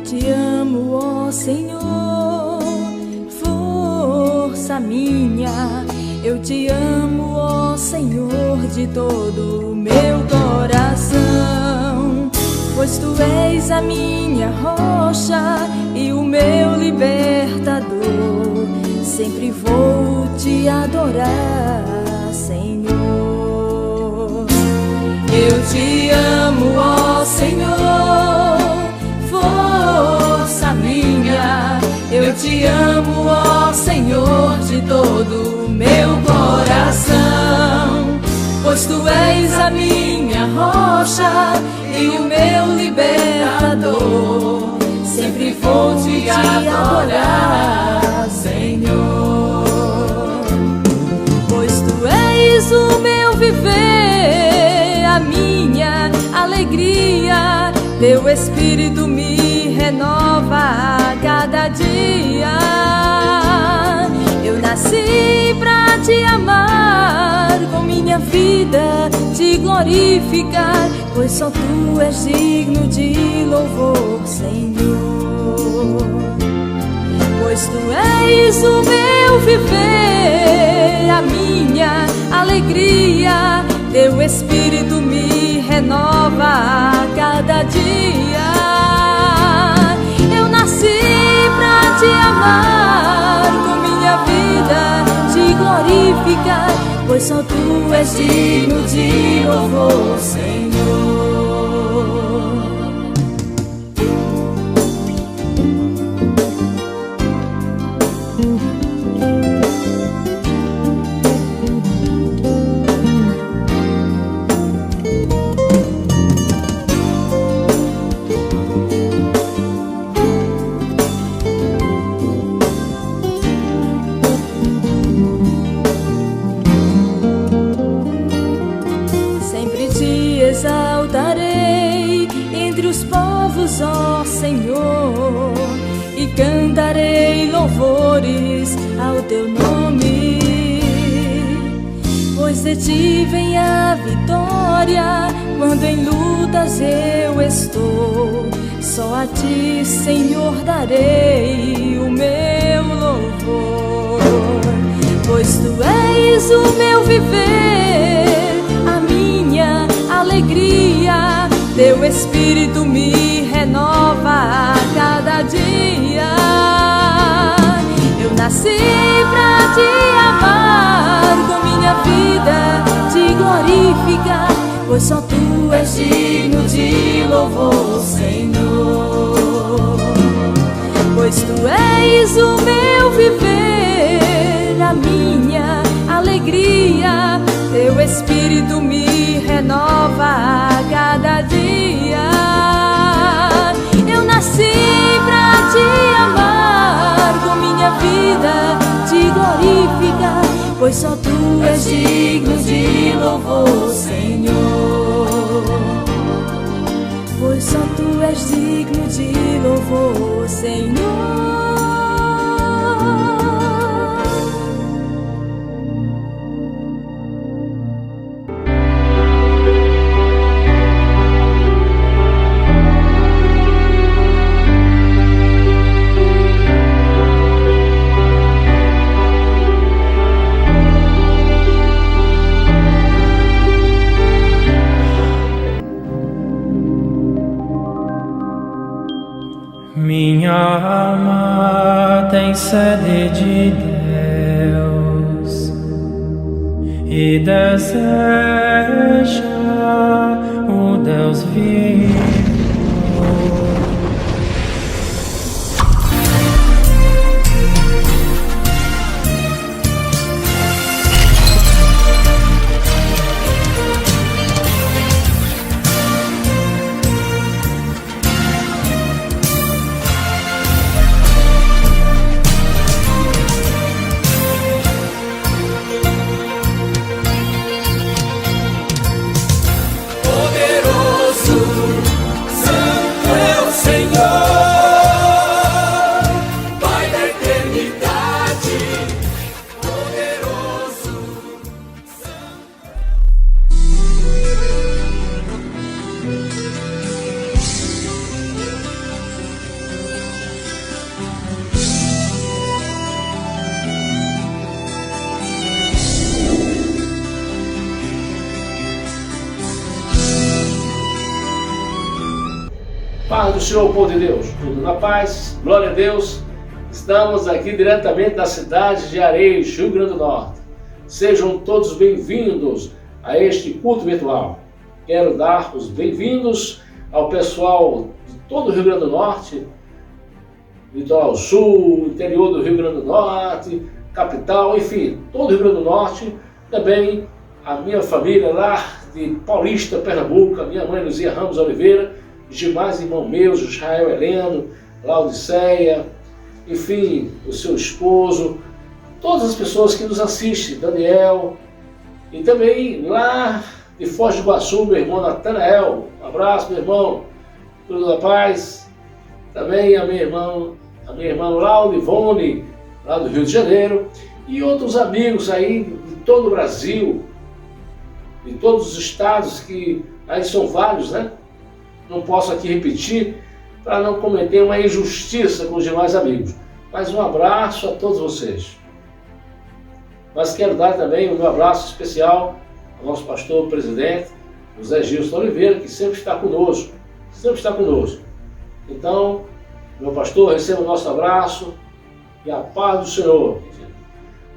te amo, ó Senhor, força minha. Eu te amo, ó Senhor, de todo o meu coração, pois tu és a minha rocha e o meu libertador. Sempre vou te adorar, Senhor. Eu te amo, ó Senhor, força minha. Eu te amo, ó Senhor, de todo o meu coração, pois tu és a minha rocha e o meu libertador. Sempre vou te adorar, Senhor, pois tu és o meu viver, a minha alegria. Teu Espírito me renova a cada dia. Eu nasci pra te amar, com minha vida te glorificar, pois só tu és digno de louvor, Senhor. Pois tu és o meu viver, a minha alegria. Teu Espírito me renova a cada dia. Eu nasci pra te amar, com minha vida te glorificar, pois só tu és digno de louvor, Senhor. Exaltarei entre os povos, ó Senhor, e cantarei louvores ao teu nome, pois de ti vem a vitória. Quando em lutas eu estou, só a ti, Senhor, darei o meu louvor, pois tu és o meu viver, a minha alegria. Teu Espírito me renova a cada dia. Eu nasci pra te amar, com minha vida te glorificar, pois só tu és digno de louvor, Senhor. Pois tu és o meu viver, a minha alegria. Teu Espírito me renova a cada dia. Eu nasci pra te amar, com minha vida te glorificar, pois só tu és digno de louvor, Senhor. Pois só tu és digno de louvor, Senhor. Minha alma tem sede de Deus e deseja o Deus vivo. do Senhor, povo de Deus. Tudo na paz, glória a Deus. Estamos aqui diretamente da cidade de Areias, Rio Grande do Norte. Sejam todos bem-vindos a este culto virtual. Quero dar os bem-vindos ao pessoal de todo o Rio Grande do Norte, Litoral Sul, interior do Rio Grande do Norte, capital, enfim, todo o Rio Grande do Norte. Também a minha família lá de Paulista, Pernambuco, a minha mãe Luzia Ramos Oliveira, os demais irmãos meus, Israel Heleno, Laodiceia, enfim, o seu esposo, todas as pessoas que nos assistem, Daniel, e também lá de Foz do Iguaçu, meu irmão Natanael. Um abraço, meu irmão, tudo na paz. Também a minha irmã Laudivone, lá do Rio de Janeiro, e outros amigos aí de todo o Brasil, de todos os estados, que aí são vários, né? Não posso aqui repetir para não cometer uma injustiça com os demais amigos. Mas um abraço a todos vocês. Mas quero dar também o meu abraço especial ao nosso pastor presidente, José Gilson Oliveira, que sempre está conosco. Sempre está conosco. Então, meu pastor, receba o nosso abraço e a paz do Senhor.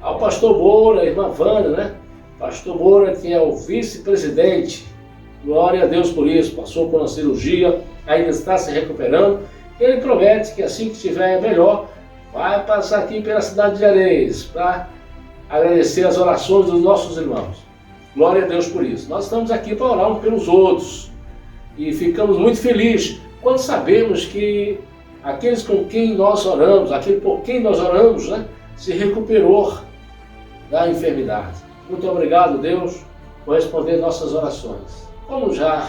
Ao pastor Moura, a irmã Vânia, né? Pastor Moura, que é o vice-presidente. Glória a Deus por isso. Passou por uma cirurgia, ainda está se recuperando. Ele promete que assim que estiver melhor, vai passar aqui pela cidade de Areias para agradecer as orações dos nossos irmãos. Glória a Deus por isso. Nós estamos aqui para orar uns pelos outros. E ficamos muito felizes quando sabemos que aqueles com quem nós oramos, aquele por quem nós oramos, né, se recuperou da enfermidade. Muito obrigado, Deus, por responder nossas orações. Como já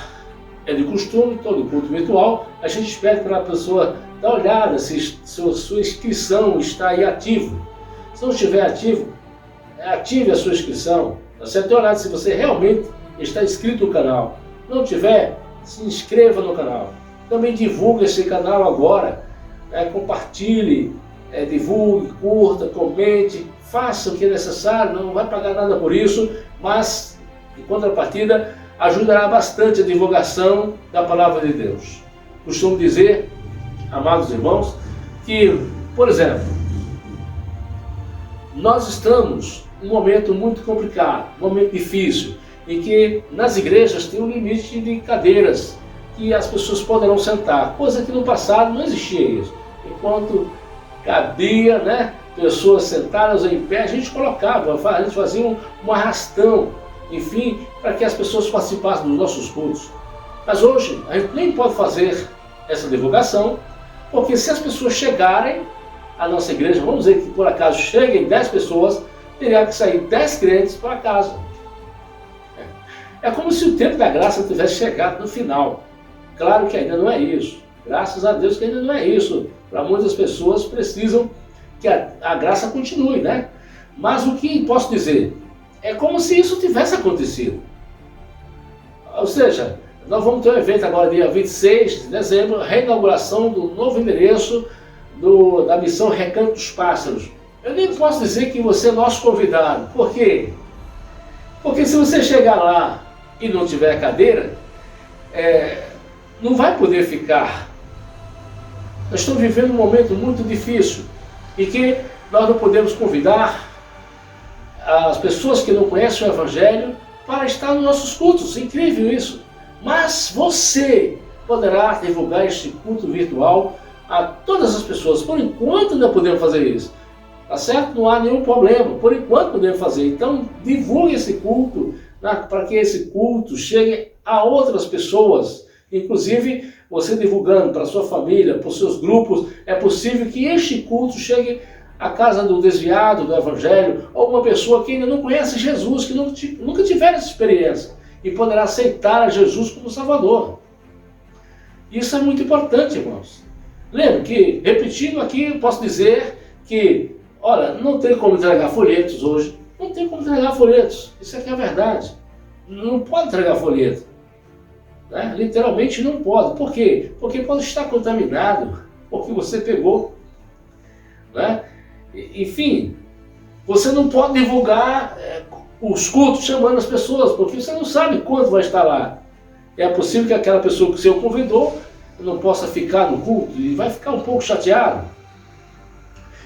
é de costume, todo culto virtual, a gente pede para a pessoa dar uma olhada se sua inscrição está aí ativo. Se não estiver ativo, ative a sua inscrição. Você tem olhado se você realmente está inscrito no canal. Não tiver, se inscreva no canal. Também divulgue esse canal agora. Compartilhe, divulgue, curta, comente, faça o que é necessário. Não vai pagar nada por isso, mas em contrapartida ajudará bastante a divulgação da palavra de Deus. Costumo dizer, amados irmãos, que, por exemplo, nós estamos num momento muito complicado, um momento difícil, em que nas igrejas tem um limite de cadeiras que as pessoas poderão sentar, coisa que no passado não existia isso. Enquanto cabia, né, pessoas sentadas em pé, a gente colocava, a gente fazia um arrastão, enfim, para que as pessoas participassem dos nossos cultos. Mas hoje a gente nem pode fazer essa divulgação, porque se as pessoas chegarem à nossa igreja, vamos dizer que por acaso cheguem 10 pessoas, teria que sair 10 crentes para casa. É como se o tempo da graça tivesse chegado no final. Claro que ainda não é isso. Graças a Deus que ainda não é isso. Para muitas pessoas precisam que a graça continue, né? Mas o que posso dizer? É como se isso tivesse acontecido. Ou seja, nós vamos ter um evento agora, dia 26 de dezembro, a reinauguração do novo endereço da missão Recanto dos Pássaros. Eu nem posso dizer que você é nosso convidado. Por quê? Porque se você chegar lá e não tiver cadeira, não vai poder ficar. Nós estamos vivendo um momento muito difícil e que nós não podemos convidar as pessoas que não conhecem o Evangelho para estar nos nossos cultos. É incrível isso. Mas você poderá divulgar este culto virtual a todas as pessoas. Por enquanto ainda podemos fazer isso. Tá certo? Não há nenhum problema. Por enquanto podemos fazer. Então divulgue esse culto, né, para que esse culto chegue a outras pessoas. Inclusive, você divulgando para a sua família, para os seus grupos, é possível que este culto chegue à casa do desviado do Evangelho, ou uma pessoa que ainda não conhece Jesus, que nunca tiver essa experiência, e poderá aceitar a Jesus como Salvador. Isso é muito importante, irmãos. Lembre que, repetindo aqui, eu posso dizer que, olha, não tem como entregar folhetos hoje, não tem como entregar folhetos, isso aqui é a verdade. Não pode entregar folheto. Né? Literalmente não pode. Por quê? Porque pode estar contaminado, porque você pegou. Né? Enfim, você não pode divulgar os cultos chamando as pessoas, porque você não sabe quanto vai estar lá. É possível que aquela pessoa que o Senhor convidou não possa ficar no culto e vai ficar um pouco chateado.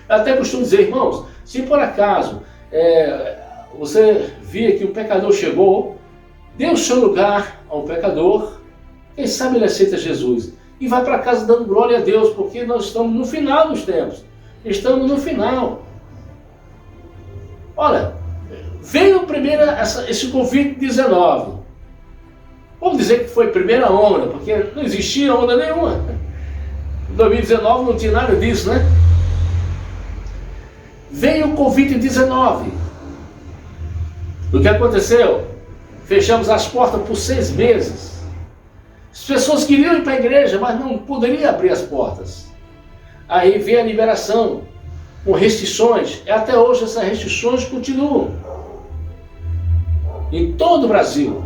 Eu até costumo dizer, irmãos, se por acaso você via que um pecador chegou, dê o seu lugar a um pecador, quem sabe ele aceita Jesus e vai para casa dando glória a Deus, porque nós estamos no final dos tempos. Estamos no final. Olha, veio primeiro esse Covid-19. Vamos dizer que foi a primeira onda, porque não existia onda nenhuma. Em 2019 não tinha nada disso, né? Veio o Covid-19. O que aconteceu? Fechamos as portas por 6 meses. As pessoas queriam ir para a igreja, mas não poderiam abrir as portas. Aí veio a liberação, com restrições. E até hoje essas restrições continuam. Em todo o Brasil.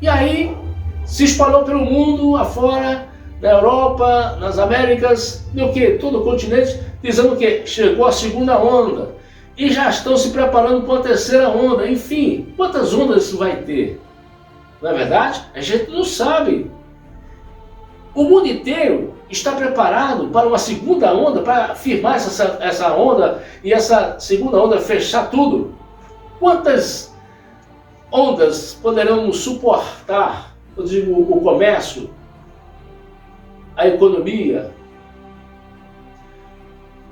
E aí se espalhou pelo mundo afora, na Europa, nas Américas, no que? Todo o continente, dizendo que chegou a segunda onda. E já estão se preparando para a terceira onda. Enfim, quantas ondas isso vai ter? Não é verdade? A gente não sabe. O mundo inteiro está preparado para uma segunda onda, para firmar essa onda e essa segunda onda fechar tudo. Quantas ondas poderão suportar, eu digo, o comércio, a economia?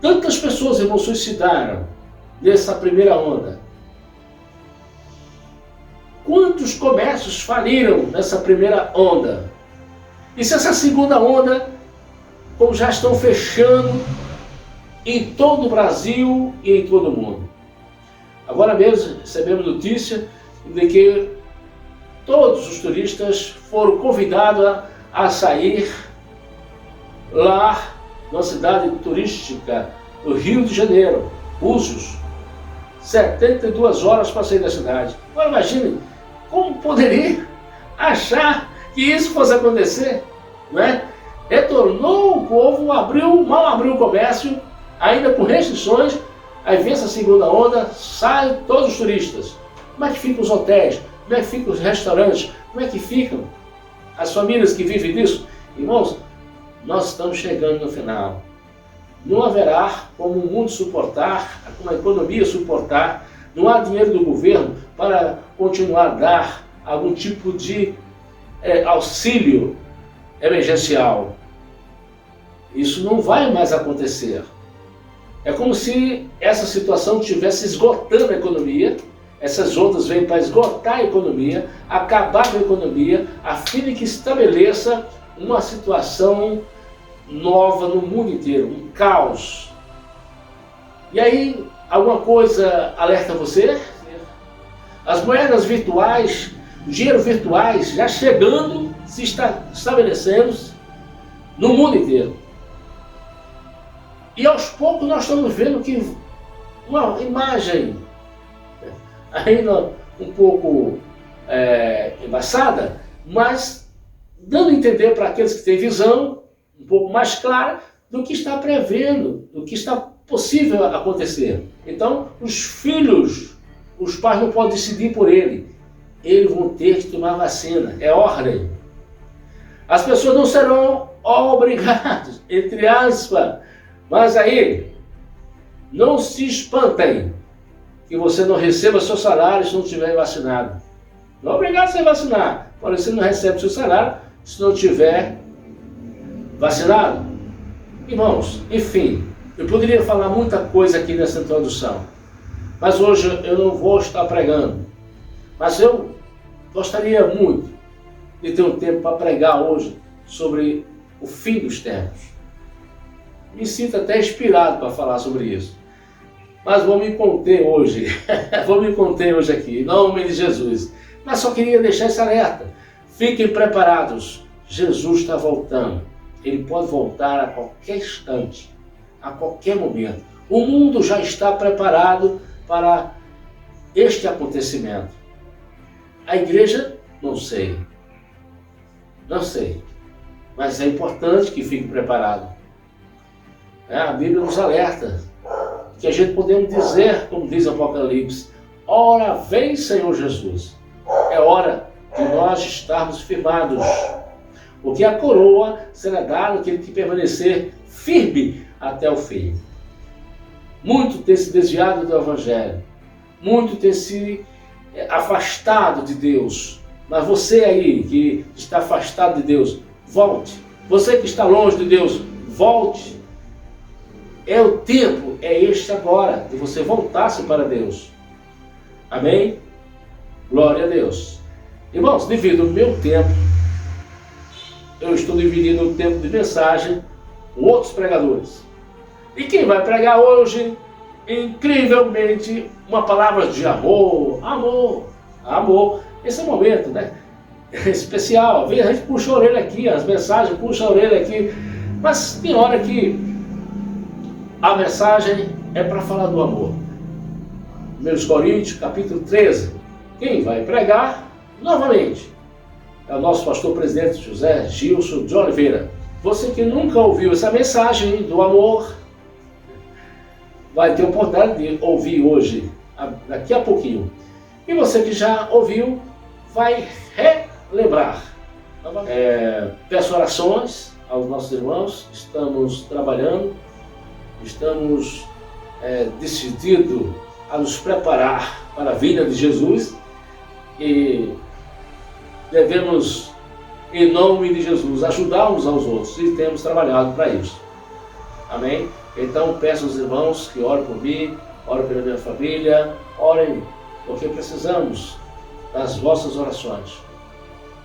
Tantas pessoas, irmãos, suicidaram nessa primeira onda. Quantos comércios faliram nessa primeira onda? E se essa segunda onda, como já estão fechando em todo o Brasil e em todo o mundo? Agora mesmo recebemos notícia de que todos os turistas foram convidados a sair lá na cidade turística do Rio de Janeiro, Búzios, 72 horas para sair da cidade. Agora imagine como poderia achar que isso fosse acontecer, não é? Retornou o povo, mal abriu o comércio, ainda com restrições, aí vem essa segunda onda, saem todos os turistas. Como é que ficam os hotéis? Como é que ficam os restaurantes? Como é que ficam as famílias que vivem disso? Irmãos, nós estamos chegando no final. Não haverá como o mundo suportar, como a economia suportar, não há dinheiro do governo para continuar a dar algum tipo de auxílio emergencial. Isso não vai mais acontecer. É como se essa situação estivesse esgotando a economia, essas ondas vêm para esgotar a economia, acabar com a economia, a fim de que estabeleça uma situação nova no mundo inteiro, um caos. E aí, alguma coisa alerta você? As moedas virtuais, o dinheiro virtuais já chegando, se estabelecendo no mundo inteiro. E aos poucos nós estamos vendo que uma imagem ainda um pouco embaçada, mas dando a entender para aqueles que têm visão um pouco mais clara do que está prevendo, do que está possível acontecer. Então, os filhos, os pais não podem decidir por ele. Eles vão ter que tomar vacina, é ordem. As pessoas não serão obrigadas, entre aspas, mas aí, não se espantem que você não receba seu salário se não estiver vacinado. Não é obrigado a se vacinar, porém você não recebe seu salário se não estiver vacinado. Irmãos, enfim, eu poderia falar muita coisa aqui nessa introdução, mas hoje eu não vou estar pregando. Mas eu gostaria muito de ter um tempo para pregar hoje sobre o fim dos tempos. Me sinto até inspirado para falar sobre isso. Mas vou me conter hoje. Vou me conter hoje aqui, em nome de Jesus. Mas só queria deixar esse alerta. Fiquem preparados. Jesus está voltando. Ele pode voltar a qualquer instante, a qualquer momento. O mundo já está preparado para este acontecimento. A igreja, não sei. Não sei. Mas é importante que fique preparado. A Bíblia nos alerta que a gente podemos dizer, como diz o Apocalipse, ora vem Senhor Jesus. É hora de nós estarmos firmados. porque a coroa será dada àquele que permanecer firme até o fim. Muito tem se desviado do Evangelho, muito tem se afastado de Deus, mas você aí que está afastado de Deus, volte. Você que está longe de Deus, volte. É o tempo, é este agora, de você voltar-se para Deus. Amém? Glória a Deus. Irmãos, devido ao meu tempo, eu estou dividindo o tempo de mensagem com outros pregadores. E quem vai pregar hoje, incrivelmente, uma palavra de amor, amor, amor. Esse é o momento, né? Especial. A gente puxa a orelha aqui, as mensagens puxam a orelha aqui. Mas tem hora que a mensagem é para falar do amor. 1 Coríntios, capítulo 13. Quem vai pregar, novamente, é o nosso pastor presidente José Gilson de Oliveira. Você que nunca ouviu essa mensagem do amor, vai ter a oportunidade de ouvir hoje, daqui a pouquinho. E você que já ouviu, vai relembrar. Peço orações aos nossos irmãos, estamos trabalhando, estamos decididos a nos preparar para a vinda de Jesus e devemos, em nome de Jesus, ajudar uns aos outros e temos trabalhado para isso. Amém? Então peço aos irmãos que orem por mim, orem pela minha família, orem porque precisamos das vossas orações.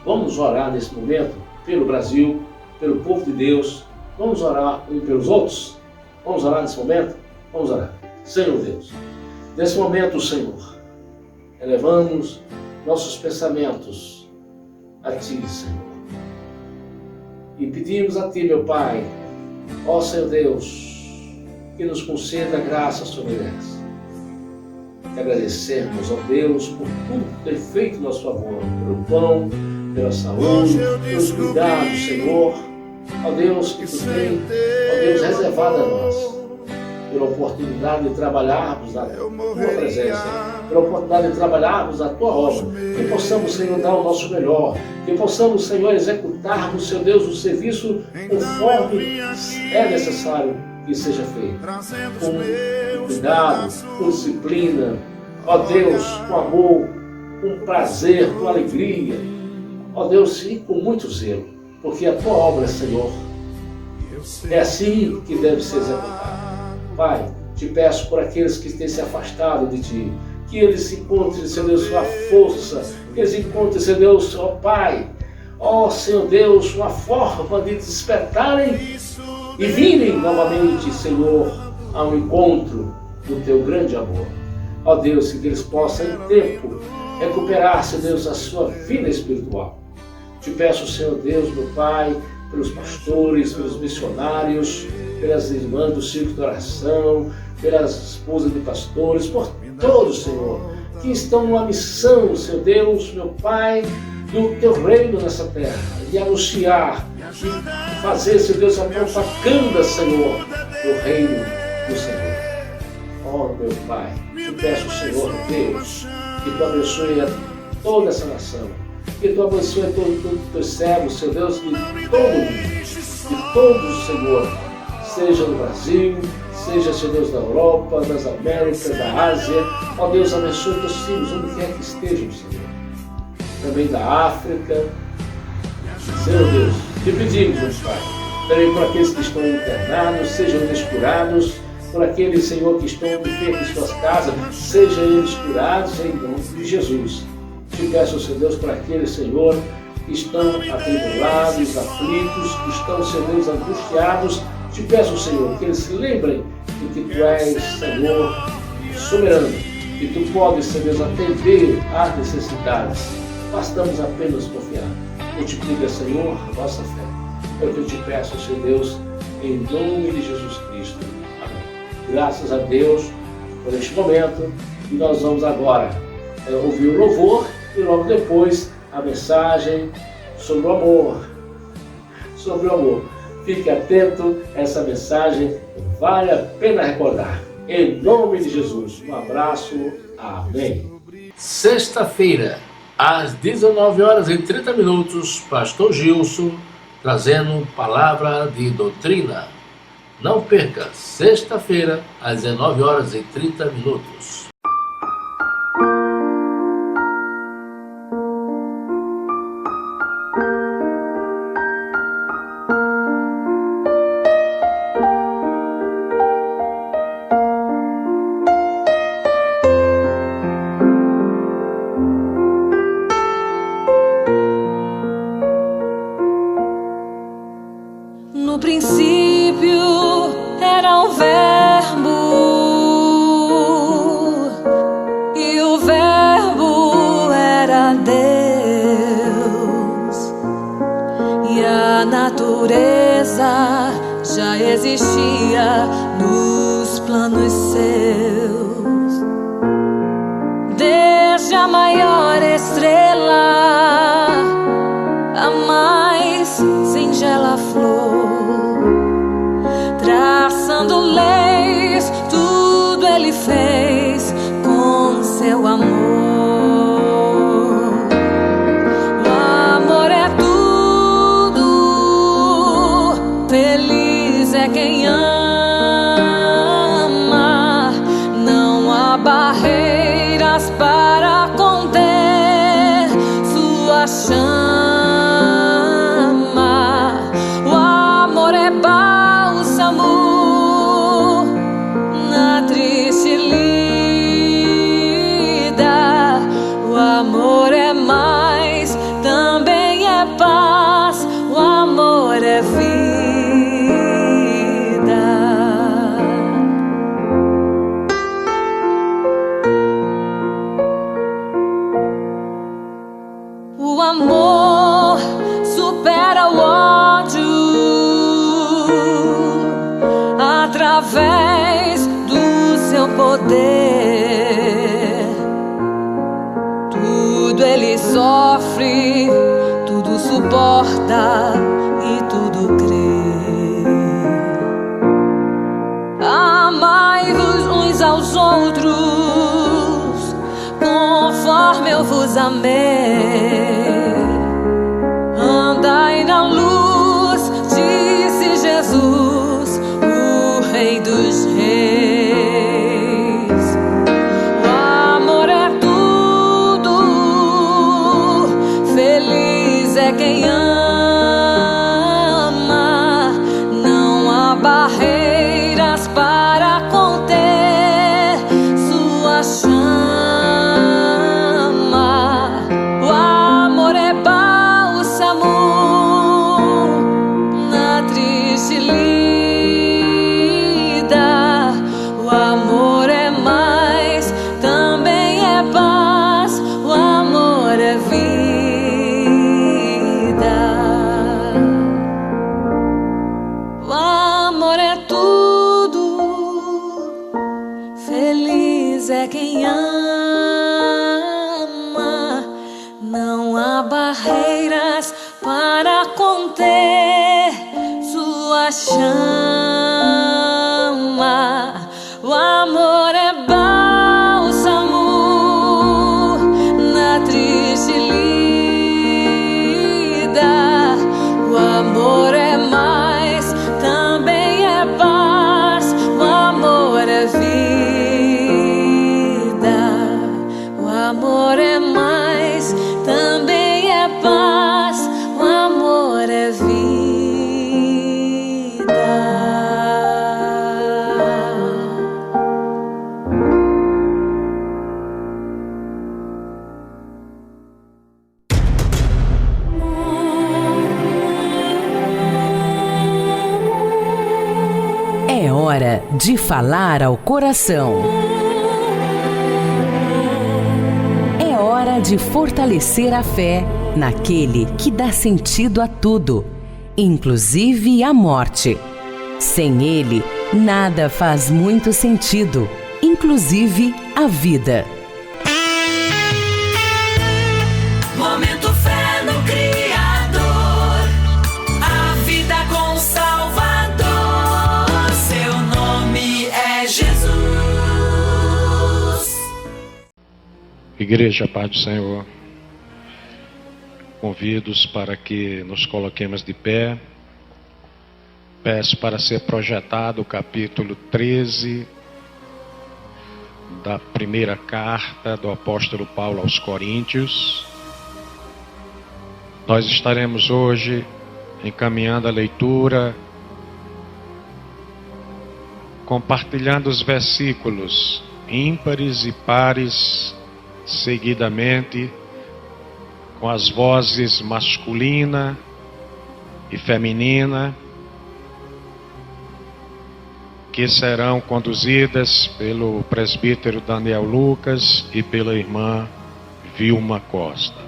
Vamos orar nesse momento pelo Brasil, pelo povo de Deus, vamos orar uns pelos outros? Vamos orar nesse momento? Vamos orar. Senhor Deus, nesse momento, Senhor, elevamos nossos pensamentos a Ti, Senhor. E pedimos a Ti, meu Pai, ó Senhor Deus, que nos conceda graça sobre elas. Te agradecemos, ó Deus, por tudo que tem feito em nosso favor, pelo pão, pela saúde, pelos cuidados, Senhor. Ó Deus, que Tu tem, ó Deus, reservado a nós, pela oportunidade de trabalharmos na Tua presença, pela oportunidade de trabalharmos a Tua obra, que possamos, Senhor, dar o nosso melhor, que possamos, Senhor, executarmos, Senhor Deus, o serviço conforme é necessário que seja feito, com cuidado, com disciplina, ó Deus, com amor, com prazer, com alegria, ó Deus, e com muito zelo, porque a Tua obra, Senhor, é assim que deve ser executada. Pai, te peço por aqueles que têm se afastado de Ti, que eles encontrem, Senhor Deus, sua força, que eles encontrem, Senhor Deus, ó Pai, ó Senhor Deus, uma forma de despertarem e virem novamente, Senhor, ao encontro do Teu grande amor. Ó Deus, que eles possam em tempo recuperar, Senhor Deus, a sua vida espiritual. Te peço, Senhor Deus, meu Pai, pelos pastores, pelos missionários, pelas irmãs do círculo de oração, pelas esposas de pastores, por todos, Senhor, que estão numa missão, Senhor Deus, meu Pai, do Teu reino nessa terra, de anunciar, de fazer, Senhor Deus, a propaganda, Senhor, do reino do Senhor. Ó, meu Pai, te peço, Senhor Deus, que Tu abençoe a toda essa nação, que Tu abençoe a todos os Teus servos, Senhor Deus, de todo mundo, de todos, Senhor, seja no Brasil, seja, Senhor Deus, da Europa, das Américas, da Ásia. Ó Deus, abençoe Teus filhos onde quer que estejam, Senhor. Também da África. Senhor Deus, te pedimos, meu Pai, também por aqueles que estão internados, sejam eles curados, por aqueles, Senhor, que estão enfermos em suas casas, sejam eles curados em nome de Jesus. Te peço, Senhor Deus, por aqueles, Senhor, que estão atribulados, aflitos, que estão, Senhor Deus, angustiados. Te peço, Senhor, que eles se lembrem de que Tu és, Senhor, soberano, que Tu podes, Senhor Deus, atender às necessidades. Bastamos apenas confiar. Multiplica, Senhor, a nossa fé. É o que eu te peço, Senhor Deus, em nome de Jesus Cristo. Amém. Graças a Deus por este momento. E nós vamos agora ouvir o louvor e logo depois a mensagem sobre o amor. Sobre o amor. Fique atento a essa mensagem, vale a pena recordar. Em nome de Jesus, um abraço, amém. Sexta-feira, às 19h30, Pastor Gilson trazendo palavra de doutrina. Não perca, sexta-feira, às 19h30. No princípio era o Verbo, e o Verbo era Deus, e a natureza já existia nos planos seus. Desde a maior estrela, a mais singela flor, traçando leis, tudo ele fez com seu amor. O amor é tudo, feliz é quem ama. Não há barreiras para conter sua chama. O amor supera o ódio através do seu poder. Tudo ele sofre, tudo suporta e tudo crê. Amai-vos uns aos outros, conforme eu vos amei. Andai na luz, disse Jesus, o Rei dos Reis. O amor é tudo, feliz é quem ama. Não há barreiras para conter sua chama. O amor é na triste lida. O amor é mais, também é paz. O amor é vida. O amor é tudo, feliz é quem ama. Não há barreiras para conter sua chama. O amor é bálsamo na triste lida. O amor é mais, também é paz. O amor é vida. O amor é mais, também é paz. O amor é vida. É hora de falar ao coração. É hora de fortalecer a fé naquele que dá sentido a tudo, inclusive a morte. Sem ele, nada faz muito sentido, inclusive a vida. Momento fé no Criador, a vida com o Salvador. Seu nome é Jesus. Igreja, paz do Senhor. convidos para que nos coloquemos de pé. Peço para ser projetado o capítulo 13 da primeira carta do apóstolo Paulo aos Coríntios. Nós estaremos hoje encaminhando a leitura, compartilhando os versículos ímpares e pares seguidamente, com as vozes masculina e feminina, que serão conduzidas pelo presbítero Daniel Lucas e pela irmã Vilma Costa.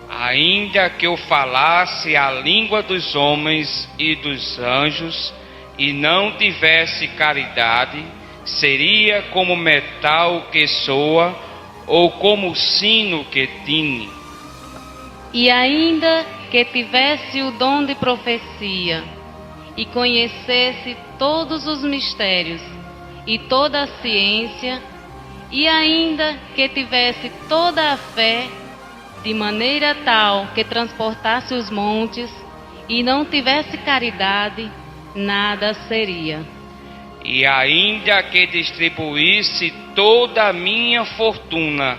Ainda que eu falasse a língua dos homens e dos anjos e não tivesse caridade, seria como metal que soa ou como sino que tine. E ainda que tivesse o dom de profecia e conhecesse todos os mistérios e toda a ciência, e ainda que tivesse toda a fé, de maneira tal que transportasse os montes, e não tivesse caridade, nada seria. E ainda que distribuísse toda a minha fortuna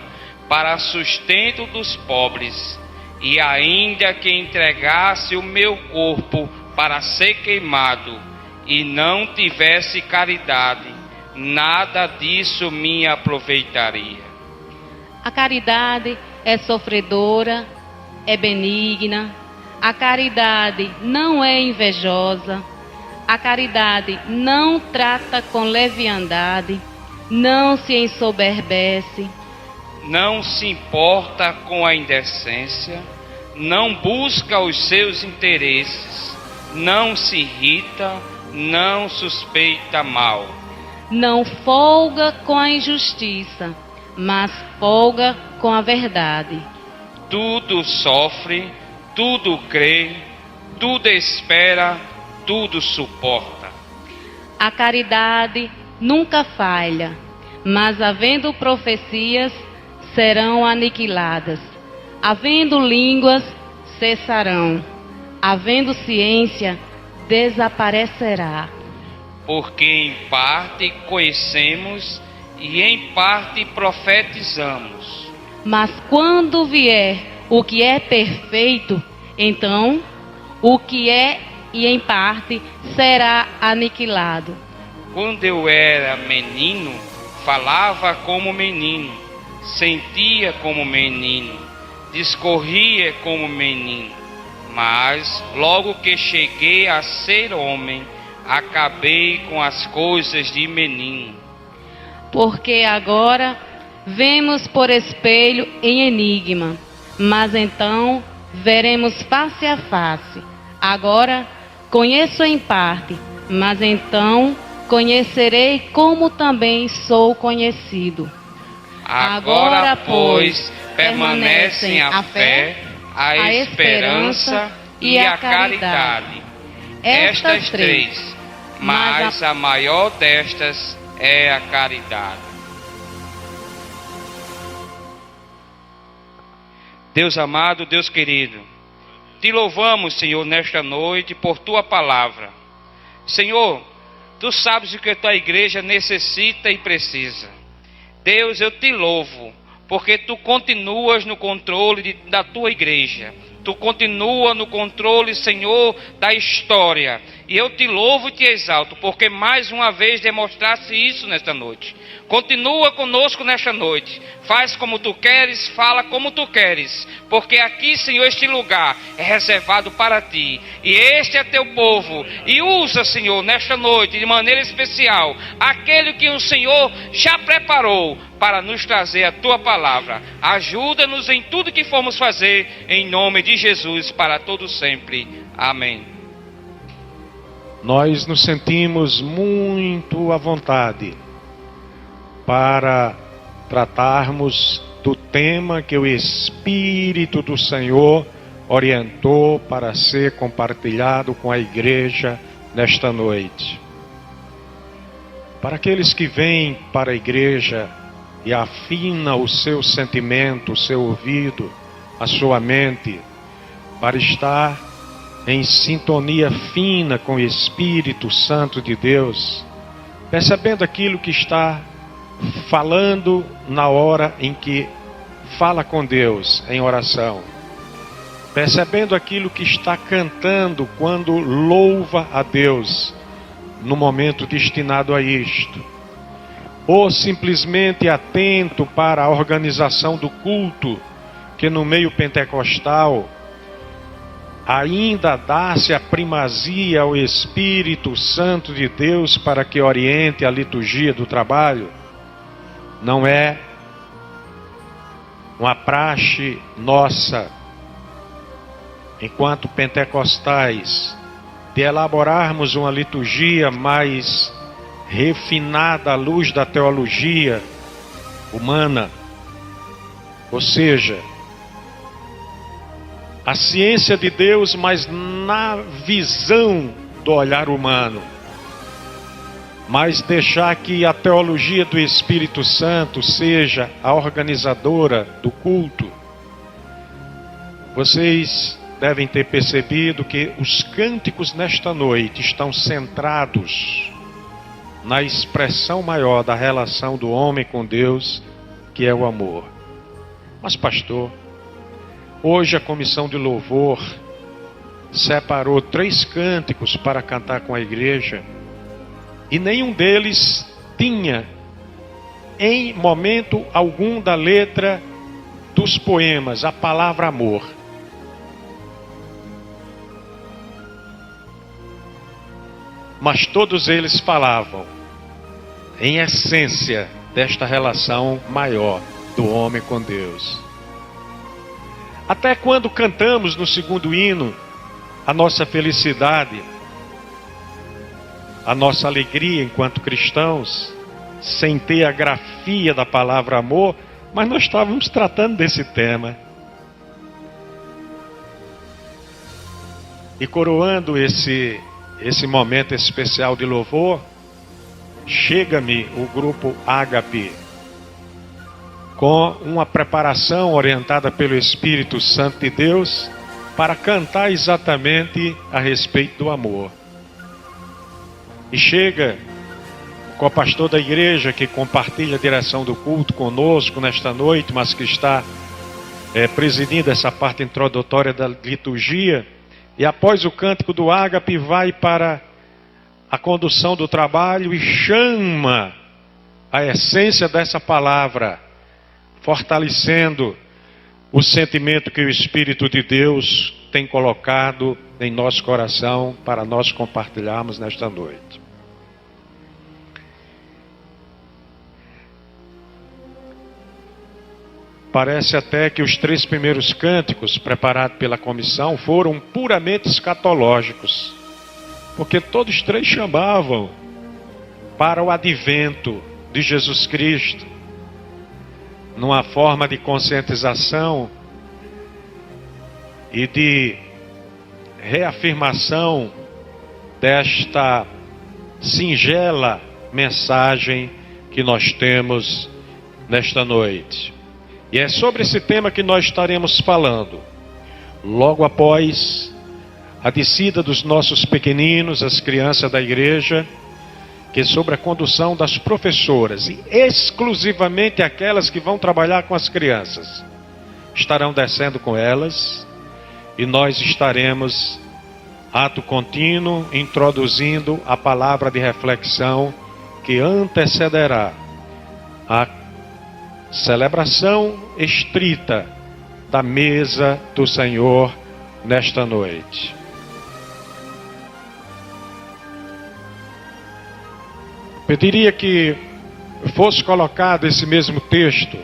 para sustento dos pobres, e ainda que entregasse o meu corpo para ser queimado, e não tivesse caridade, nada disso me aproveitaria. A caridade é sofredora, é benigna, a caridade não é invejosa, a caridade não trata com leviandade, não se ensoberbece, não se importa com a indecência, não busca os seus interesses, não se irrita, não suspeita mal. Não folga com a injustiça, mas folga com a verdade. Tudo sofre, tudo crê, tudo espera, tudo suporta. A caridade nunca falha, mas havendo profecias, serão aniquiladas. Havendo línguas, cessarão. Havendo ciência, desaparecerá. Porque em parte conhecemos e em parte profetizamos. Mas quando vier o que é perfeito, então o que é e em parte será aniquilado. Quando eu era menino, falava como menino, sentia como menino, discorria como menino. Mas logo que cheguei a ser homem, acabei com as coisas de menino. Porque agora vemos por espelho em enigma, mas então veremos face a face. Agora conheço em parte, mas então conhecerei como também sou conhecido. Agora, pois, permanecem a fé, a esperança e a caridade. Estas três, mas a maior destas é a caridade. Deus amado, Deus querido, te louvamos, Senhor, nesta noite por tua palavra. Senhor, tu sabes o que a tua igreja necessita e precisa. Deus, eu te louvo, porque tu continuas no controle da tua igreja. Tu continua no controle, Senhor, da história. E eu te louvo e te exalto, porque mais uma vez demonstraste isso nesta noite. Continua conosco nesta noite. Faz como tu queres, fala como tu queres. Porque aqui, Senhor, este lugar é reservado para ti. E este é teu povo. E usa, Senhor, nesta noite, de maneira especial, aquele que o Senhor já preparou para nos trazer a tua palavra. Ajuda-nos em tudo que formos fazer, em nome de Jesus, para todo sempre. Amém. Nós nos sentimos muito à vontade para tratarmos do tema que o Espírito do Senhor orientou para ser compartilhado com a igreja nesta noite. Para aqueles que vêm para a igreja e afina o seu sentimento, o seu ouvido, a sua mente, para estar em sintonia fina com o Espírito Santo de Deus, percebendo aquilo que está falando na hora em que fala com Deus em oração, percebendo aquilo que está cantando quando louva a Deus no momento destinado a isto, ou simplesmente atento para a organização do culto, que no meio pentecostal ainda dá-se a primazia ao Espírito Santo de Deus para que oriente a liturgia do trabalho. Não é uma praxe nossa, enquanto pentecostais, de elaborarmos uma liturgia mais refinada à luz da teologia humana, ou seja, a ciência de Deus, mas na visão do olhar humano, mas deixar que a teologia do Espírito Santo seja a organizadora do culto. Vocês devem ter percebido que os cânticos nesta noite estão centrados na expressão maior da relação do homem com Deus, que é o amor. Mas pastor, hoje a comissão de louvor separou 3 cânticos para cantar com a igreja e nenhum deles tinha em momento algum da letra dos poemas a palavra amor. Mas todos eles falavam em essência desta relação maior do homem com Deus. Até quando cantamos no segundo hino a nossa felicidade, a nossa alegria enquanto cristãos, sem ter a grafia da palavra amor, mas nós estávamos tratando desse tema. E coroando esse momento especial de louvor, chega-me o grupo Ágape, com uma preparação orientada pelo Espírito Santo de Deus, para cantar exatamente a respeito do amor. E chega com o pastor da igreja, que compartilha a direção do culto conosco nesta noite, mas que está presidindo essa parte introdutória da liturgia, e após o cântico do Ágape vai para a condução do trabalho e chama a essência dessa palavra, fortalecendo o sentimento que o Espírito de Deus tem colocado em nosso coração para nós compartilharmos nesta noite. Parece até que os 3 primeiros cânticos preparados pela comissão foram puramente escatológicos, porque todos 3 chamavam para o advento de Jesus Cristo, numa forma de conscientização e de reafirmação desta singela mensagem que nós temos nesta noite. E é sobre esse tema que nós estaremos falando, logo após a descida dos nossos pequeninos, as crianças da igreja, que é sobre a condução das professoras, e exclusivamente aquelas que vão trabalhar com as crianças, estarão descendo com elas, e nós estaremos, ato contínuo, introduzindo a palavra de reflexão que antecederá a celebração estrita da mesa do Senhor nesta noite. Pediria que fosse colocado esse mesmo texto,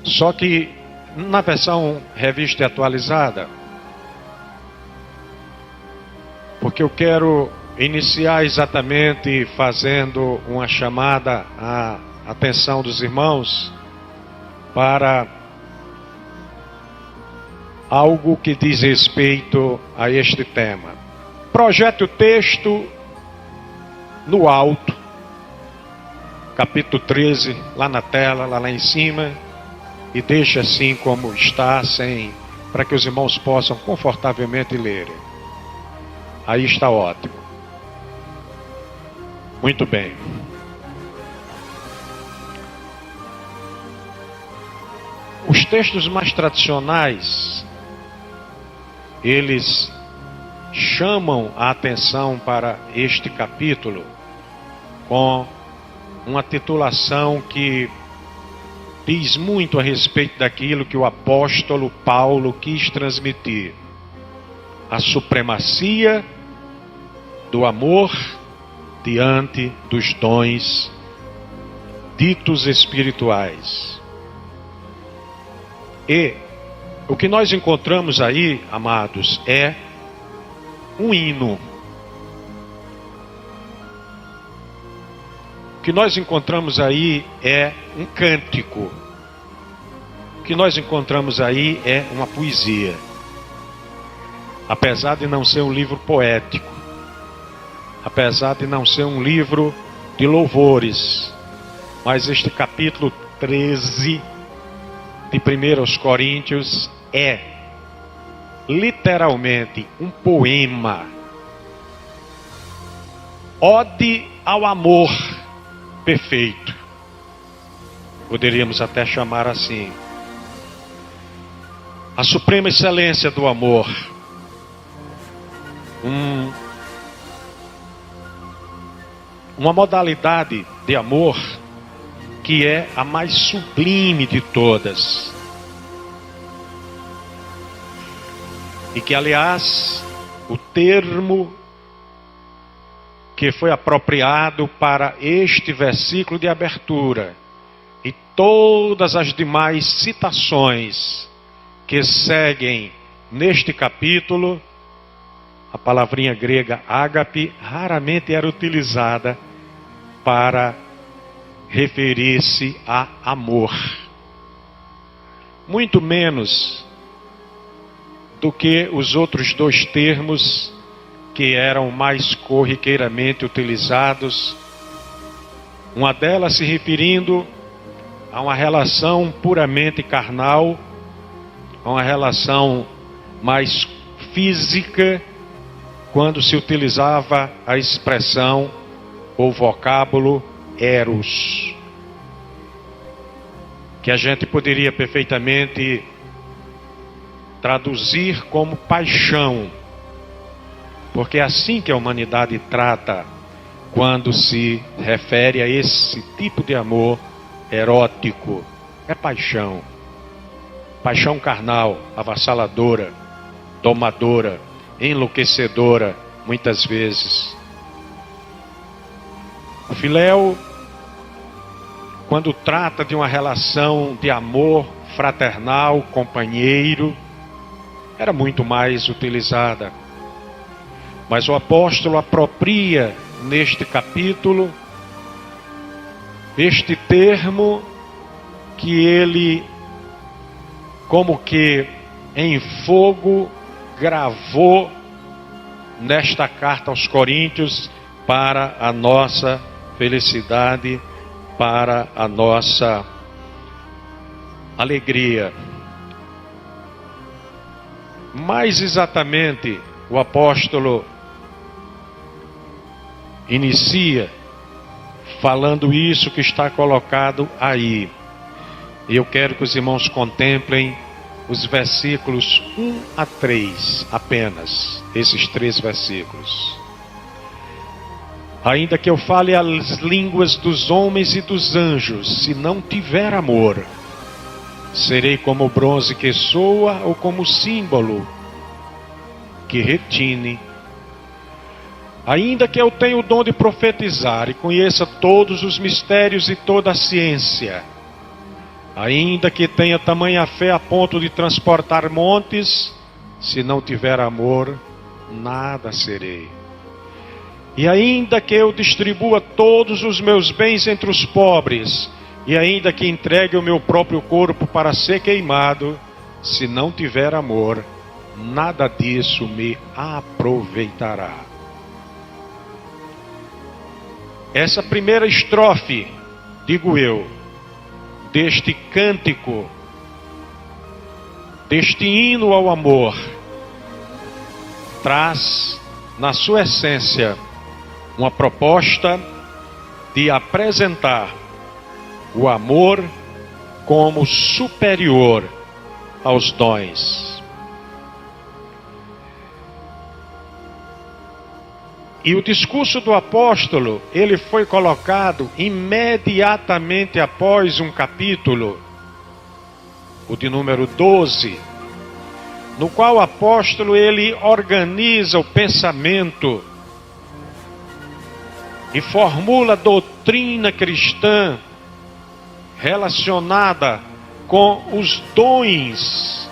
só que na versão revista e atualizada, porque eu quero iniciar exatamente fazendo uma chamada à atenção dos irmãos para algo que diz respeito a este tema. Projete o texto no alto, capítulo 13, lá na tela, lá em cima, e deixa assim como está, sem para que os irmãos possam confortavelmente lerem. Aí está ótimo. Muito bem. Os textos mais tradicionais, eles chamam a atenção para este capítulo com uma titulação que diz muito a respeito daquilo que o apóstolo Paulo quis transmitir: a supremacia do amor diante dos dons ditos espirituais. E o que nós encontramos aí, amados, é um hino. O que nós encontramos aí é um cântico. O que nós encontramos aí é uma poesia. Apesar de não ser um livro poético, apesar de não ser um livro de louvores, mas este capítulo 13 de 1 Coríntios é literalmente um poema, ode ao amor perfeito, poderíamos até chamar assim, a suprema excelência do amor, uma modalidade de amor que é a mais sublime de todas. E que, aliás, o termo que foi apropriado para este versículo de abertura e todas as demais citações que seguem neste capítulo, a palavrinha grega ágape raramente era utilizada para referir-se a amor. Muito menos do que os outros dois termos que eram mais corriqueiramente utilizados. Uma delas se referindo a uma relação puramente carnal, a uma relação mais física, quando se utilizava a expressão ou vocábulo eros, que a gente poderia perfeitamente traduzir como paixão, porque é assim que a humanidade trata quando se refere a esse tipo de amor erótico. É paixão, paixão carnal, avassaladora, domadora, enlouquecedora, muitas vezes. O filéu, quando trata de uma relação de amor fraternal, companheiro, era muito mais utilizada. Mas o apóstolo apropria neste capítulo este termo que ele, como que em fogo, gravou nesta carta aos Coríntios para a nossa felicidade, para a nossa alegria. Mais exatamente, o apóstolo inicia falando isso que está colocado aí. E eu quero que os irmãos contemplem os versículos 1 a 3, apenas, esses 3 versículos. Ainda que eu fale as línguas dos homens e dos anjos, se não tiver amor, serei como o bronze que soa ou como o símbolo que retine. Ainda que eu tenha o dom de profetizar e conheça todos os mistérios e toda a ciência, ainda que tenha tamanha fé a ponto de transportar montes, se não tiver amor, nada serei. E ainda que eu distribua todos os meus bens entre os pobres, e ainda que entregue o meu próprio corpo para ser queimado, se não tiver amor, nada disso me aproveitará. Essa primeira estrofe, digo eu, deste cântico deste hino ao amor, traz na sua essência uma proposta de apresentar o amor como superior aos dons. E o discurso do apóstolo, ele foi colocado imediatamente após um capítulo, o de número 12, no qual o apóstolo ele organiza o pensamento e formula doutrina cristã relacionada com os dons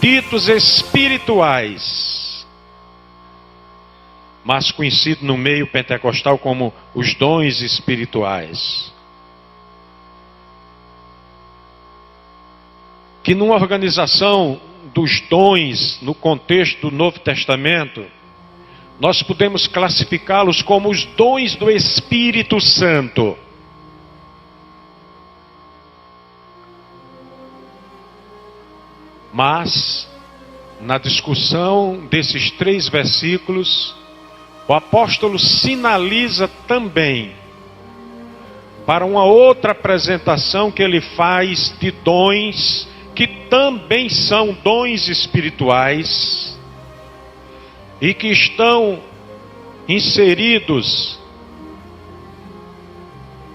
ditos espirituais, mas conhecido no meio pentecostal como os dons espirituais. Que numa organização dos dons, no contexto do Novo Testamento, nós podemos classificá-los como os dons do Espírito Santo. Mas, na discussão desses 3 versículos, o apóstolo sinaliza também para uma outra apresentação que ele faz de dons que também são dons espirituais e que estão inseridos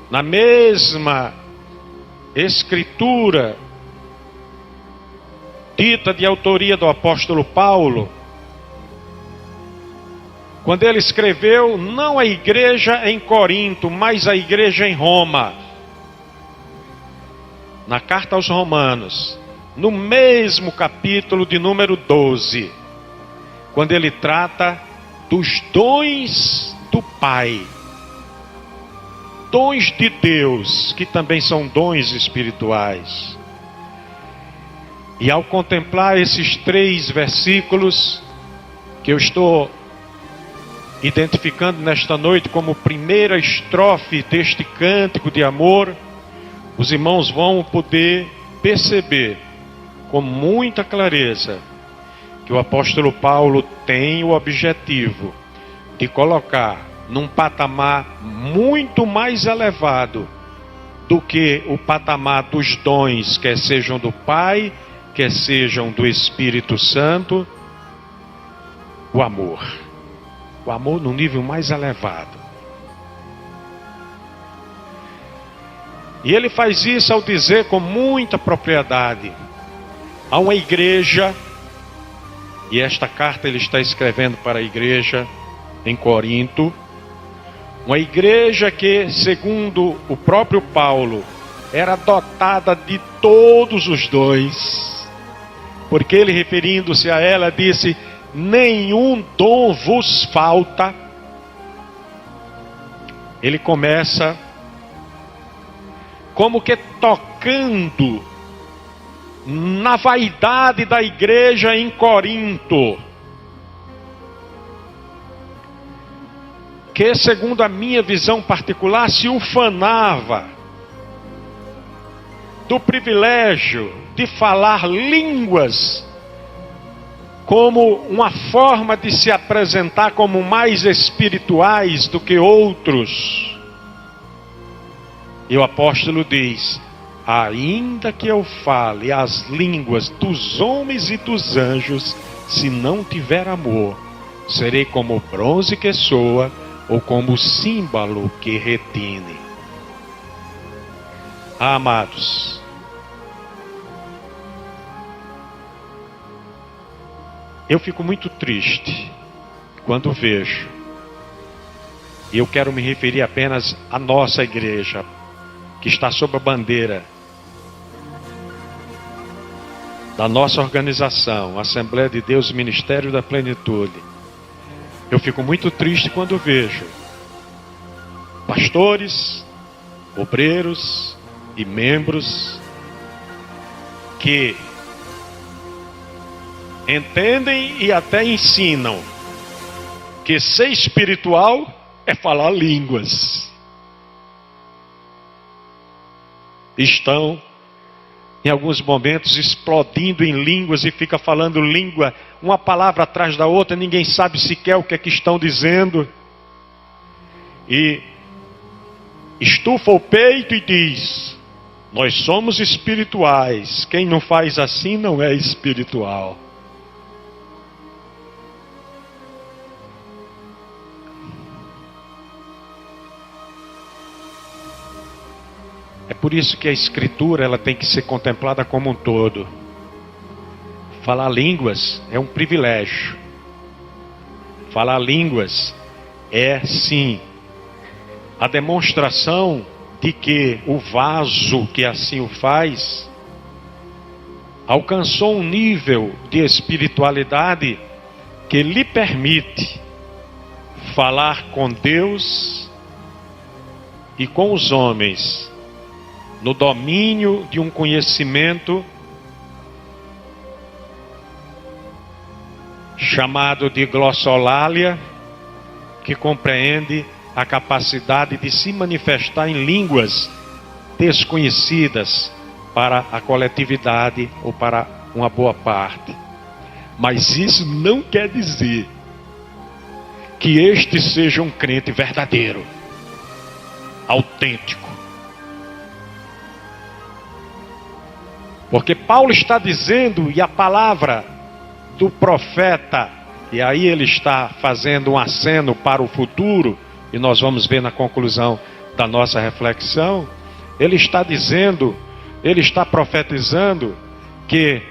na mesma escritura dita de autoria do apóstolo Paulo, quando ele escreveu não a igreja em Corinto, mas a igreja em Roma, na carta aos Romanos, no mesmo capítulo de número 12, quando ele trata dos dons do Pai, dons de Deus, que também são dons espirituais. E ao contemplar esses 3 versículos, que eu estou identificando nesta noite como primeira estrofe deste cântico de amor, os irmãos vão poder perceber com muita clareza que o apóstolo Paulo tem o objetivo de colocar num patamar muito mais elevado do que o patamar dos dons, quer sejam do Pai, quer sejam do Espírito Santo, o amor. O amor no nível mais elevado. E ele faz isso ao dizer com muita propriedade a uma igreja, e esta carta ele está escrevendo para a igreja em Corinto, uma igreja que, segundo o próprio Paulo, era dotada de todos os dons, porque ele, referindo-se a ela, disse: nenhum dom vos falta. Ele começa como que tocando na vaidade da igreja em Corinto, que, segundo a minha visão particular, se ufanava do privilégio de falar línguas como uma forma de se apresentar como mais espirituais do que outros. E o apóstolo diz: ainda que eu fale as línguas dos homens e dos anjos, se não tiver amor, serei como bronze que soa, ou como símbolo que retine. Amados, eu fico muito triste quando vejo, e eu quero me referir apenas à nossa igreja, que está sob a bandeira da nossa organização, Assembleia de Deus, Ministério da Plenitude. Eu fico muito triste quando vejo pastores, obreiros e membros que entendem e até ensinam que ser espiritual é falar línguas. estão, em alguns momentos, explodindo em línguas e fica falando língua, uma palavra atrás da outra, ninguém sabe sequer o que é que estão dizendo. E estufa o peito e diz: nós somos espirituais, quem não faz assim não é espiritual. É por isso que a Escritura ela tem que ser contemplada como um todo. Falar línguas é um privilégio. Falar línguas é sim a demonstração de que o vaso que assim o faz alcançou um nível de espiritualidade que lhe permite falar com Deus e com os homens no domínio de um conhecimento chamado de glossolalia, que compreende a capacidade de se manifestar em línguas desconhecidas para a coletividade ou para uma boa parte. Mas isso não quer dizer que este seja um crente verdadeiro, autêntico. Porque Paulo está dizendo, e a palavra do profeta, e aí ele está fazendo um aceno para o futuro, e nós vamos ver na conclusão da nossa reflexão, ele está dizendo, ele está profetizando que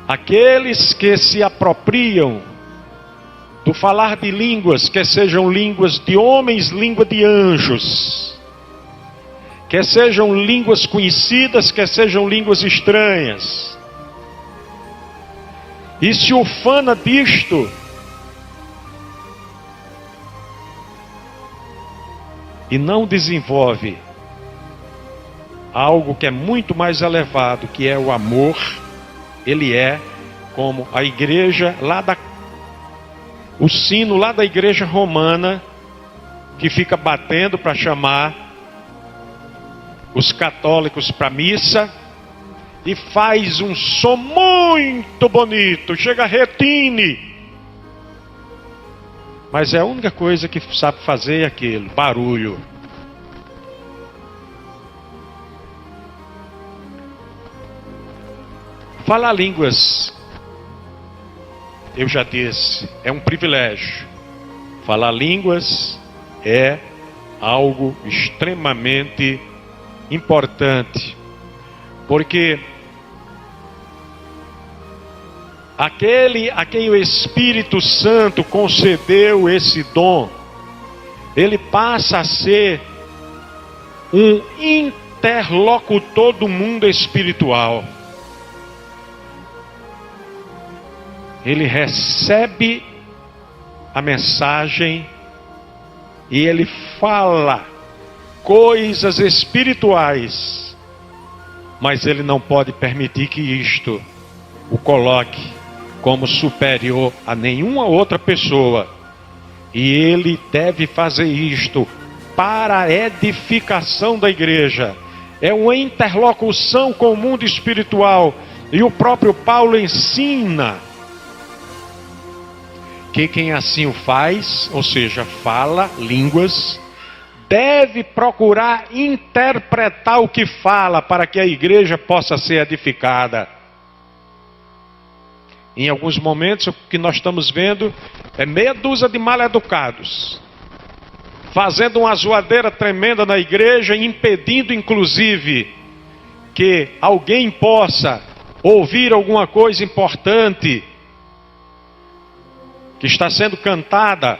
aqueles que se apropriam do falar de línguas, que sejam línguas de homens, língua de anjos, que sejam línguas conhecidas, que sejam línguas estranhas, e se ufana disto, e não desenvolve algo que é muito mais elevado, que é o amor, ele é como a igreja o sino lá da igreja romana, que fica batendo para chamar os católicos para a missa, e faz um som muito bonito, chega a retine, mas é a única coisa que sabe fazer é aquilo, barulho. Falar línguas, eu já disse, é um privilégio. Falar línguas é algo extremamente importante, porque aquele a quem o Espírito Santo concedeu esse dom, ele passa a ser um interlocutor do mundo espiritual. Ele recebe a mensagem e ele fala coisas espirituais, mas ele não pode permitir que isto o coloque como superior a nenhuma outra pessoa, e ele deve fazer isto para a edificação da igreja. É uma interlocução com o mundo espiritual, e o próprio Paulo ensina que quem assim o faz, ou seja, fala línguas, deve procurar interpretar o que fala para que a igreja possa ser edificada. Em alguns momentos, o que nós estamos vendo é meia dúzia de mal-educados fazendo uma zoadeira tremenda na igreja, impedindo inclusive que alguém possa ouvir alguma coisa importante que está sendo cantada,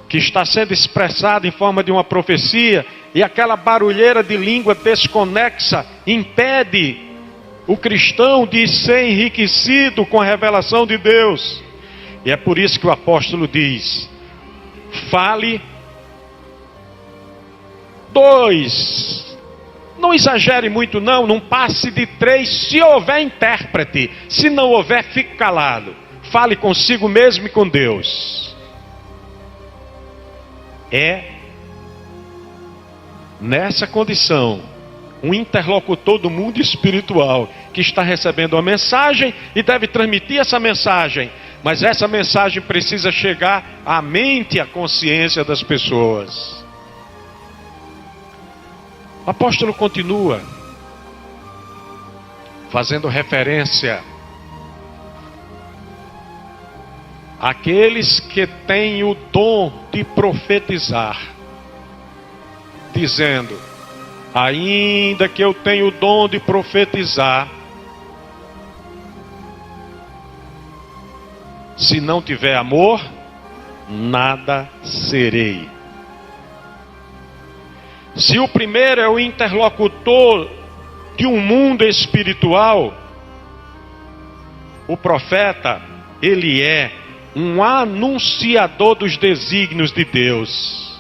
que está sendo expressada em forma de uma profecia, e aquela barulheira de língua desconexa impede o cristão de ser enriquecido com a revelação de Deus. E é por isso que o apóstolo diz: fale 2, não exagere muito não passe de 3, se houver intérprete, se não houver, fique calado, fale consigo mesmo e com Deus. É Nessa condição, um interlocutor do mundo espiritual que está recebendo uma mensagem e deve transmitir essa mensagem, mas essa mensagem precisa chegar à mente e à consciência das pessoas. O apóstolo continua fazendo referência àqueles que têm o dom de profetizar, dizendo: ainda que eu tenha o dom de profetizar, se não tiver amor, nada serei. Se o primeiro é o interlocutor de um mundo espiritual, o profeta, ele é um anunciador dos desígnios de Deus.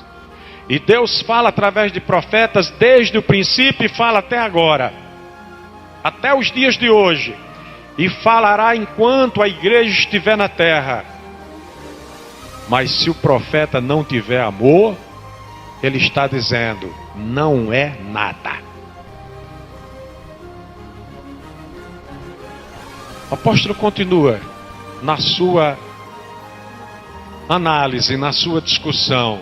E Deus fala através de profetas desde o princípio e fala até agora, até os dias de hoje, e falará enquanto a igreja estiver na terra. Mas se o profeta não tiver amor, ele está dizendo: não é nada. O apóstolo continua na sua análise, na sua discussão.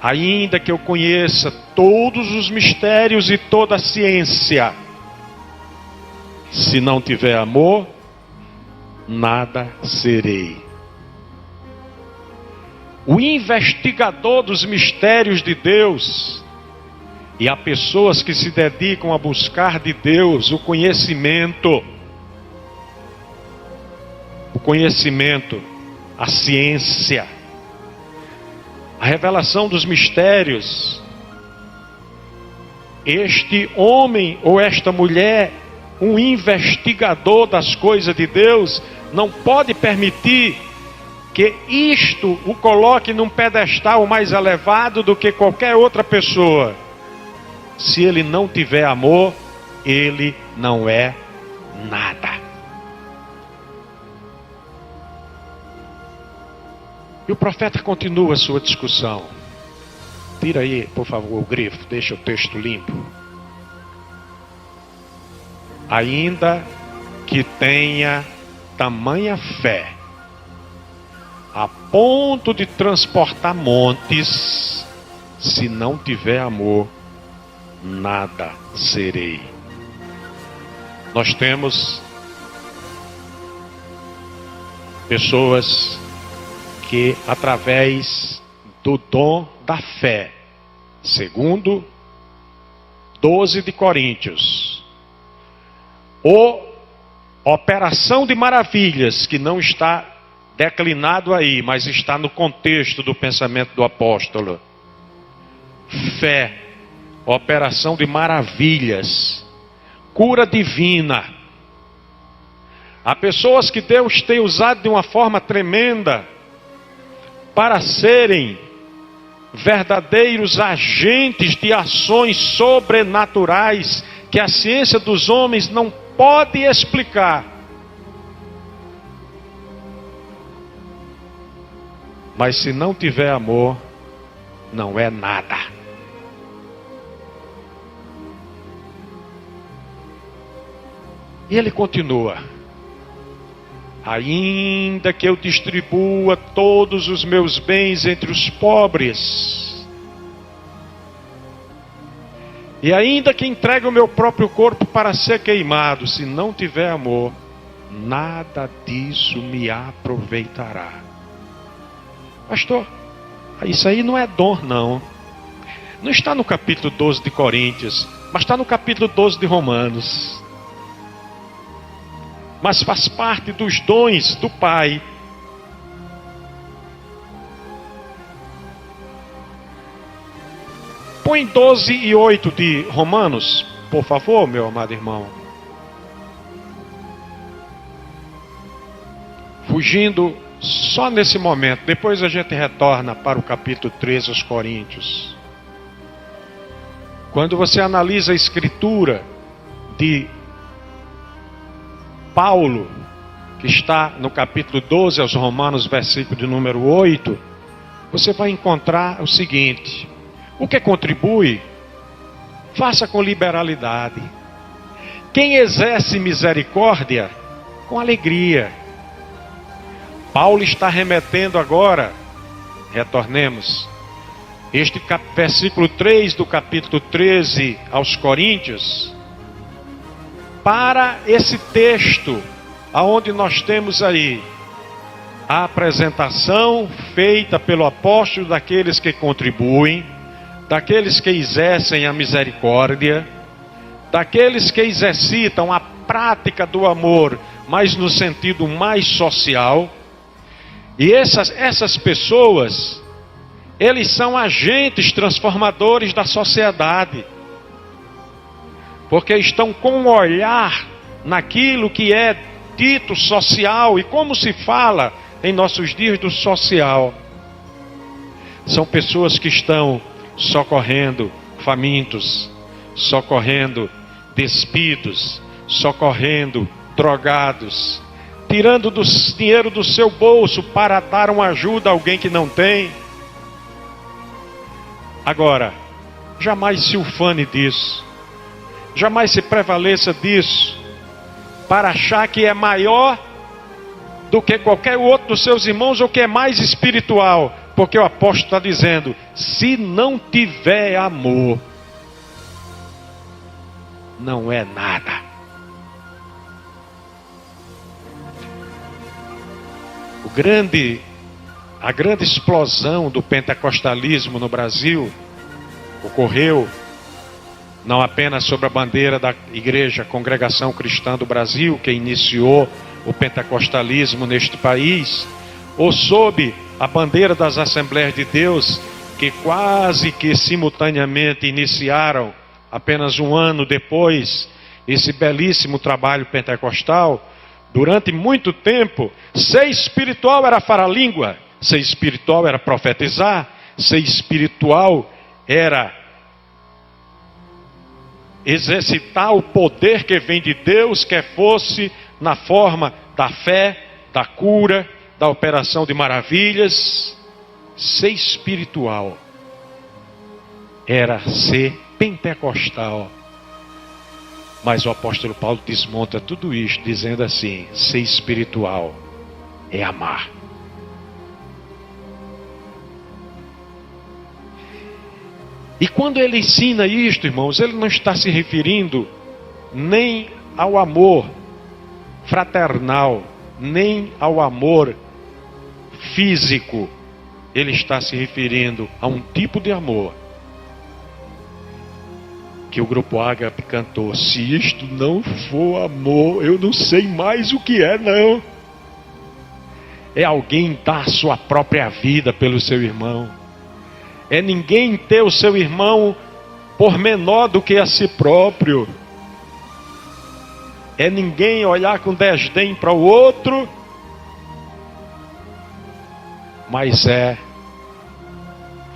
Ainda que eu conheça todos os mistérios e toda a ciência, se não tiver amor, nada serei. O investigador dos mistérios de Deus, e há pessoas que se dedicam a buscar de Deus o conhecimento, a ciência, a revelação dos mistérios. Este homem ou esta mulher, um investigador das coisas de Deus, não pode permitir que isto o coloque num pedestal mais elevado do que qualquer outra pessoa. Se ele não tiver amor, ele não é nada. E o profeta continua a sua discussão. Tira aí, por favor, o grifo, deixa o texto limpo. Ainda que tenha tamanha fé, a ponto de transportar montes, se não tiver amor, nada serei. Nós temos pessoas que, através do dom da fé, segundo 12 de Coríntios, ou operação de maravilhas, que não está declinado aí, mas está no contexto do pensamento do apóstolo. Fé, operação de maravilhas, cura divina. Há pessoas que Deus tem usado de uma forma tremenda para serem verdadeiros agentes de ações sobrenaturais que a ciência dos homens não pode explicar. Mas se não tiver amor, não é nada. E ele continua: ainda que eu distribua todos os meus bens entre os pobres, e ainda que entregue o meu próprio corpo para ser queimado, se não tiver amor, nada disso me aproveitará. Pastor, isso aí não é dom, não. Não está no capítulo 12 de Coríntios, mas está no capítulo 12 de Romanos. Mas faz parte dos dons do Pai. Põe 12 e 8 de Romanos, por favor, meu amado irmão. Fugindo só nesse momento, depois a gente retorna para o capítulo 13 aos Coríntios. Quando você analisa a escritura de Paulo, que está no capítulo 12 aos Romanos, versículo de número 8, você vai encontrar o seguinte: o que contribui, faça com liberalidade. Quem exerce misericórdia, com alegria. Paulo está remetendo agora, retornemos, este versículo 3 do capítulo 13 aos Coríntios, para esse texto, aonde nós temos aí a apresentação feita pelo apóstolo daqueles que contribuem, daqueles que exercem a misericórdia, daqueles que exercitam a prática do amor, mas no sentido mais social. E essas pessoas, eles são agentes transformadores da sociedade, porque estão com um olhar naquilo que é dito social e como se fala em nossos dias do social. São pessoas que estão socorrendo famintos, socorrendo despidos, socorrendo drogados, tirando dinheiro do seu bolso para dar uma ajuda a alguém que não tem. Agora, jamais se ufane disso, jamais se prevaleça disso, para achar que é maior do que qualquer outro dos seus irmãos, ou que é mais espiritual, porque o apóstolo está dizendo: se não tiver amor, não é nada. A grande explosão do pentecostalismo no Brasil ocorreu não apenas sobre a bandeira da Igreja Congregação Cristã do Brasil, que iniciou o pentecostalismo neste país, ou sob a bandeira das Assembleias de Deus, que quase que simultaneamente iniciaram, apenas um ano depois, esse belíssimo trabalho pentecostal. Durante muito tempo, ser espiritual era falar língua, ser espiritual era profetizar, ser espiritual era exercitar o poder que vem de Deus, quer fosse na forma da fé, da cura, da operação de maravilhas. Ser espiritual era ser pentecostal. Mas o apóstolo Paulo desmonta tudo isso, dizendo assim: ser espiritual é amar. E quando ele ensina isto, irmãos, ele não está se referindo nem ao amor fraternal, nem ao amor físico. Ele está se referindo a um tipo de amor que o Grupo Ágape cantou: se isto não for amor, eu não sei mais o que é, não. É alguém dar sua própria vida pelo seu irmão. É ninguém ter o seu irmão por menor do que a si próprio. É ninguém olhar com desdém para o outro, mas é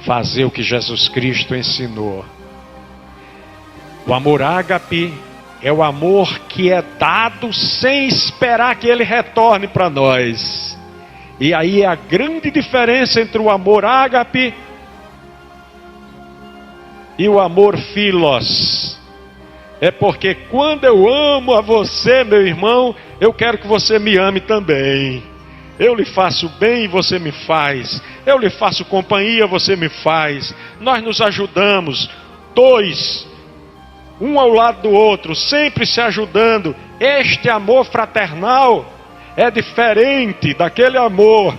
fazer o que Jesus Cristo ensinou. O amor ágape é o amor que é dado sem esperar que ele retorne para nós. E aí é a grande diferença entre o amor ágape e o amor filos. É porque quando eu amo a você, meu irmão, eu quero que você me ame também. Eu lhe faço bem e você me faz. Eu lhe faço companhia, você me faz. Nós nos ajudamos, dois, um ao lado do outro, sempre se ajudando. Este amor fraternal é diferente daquele amor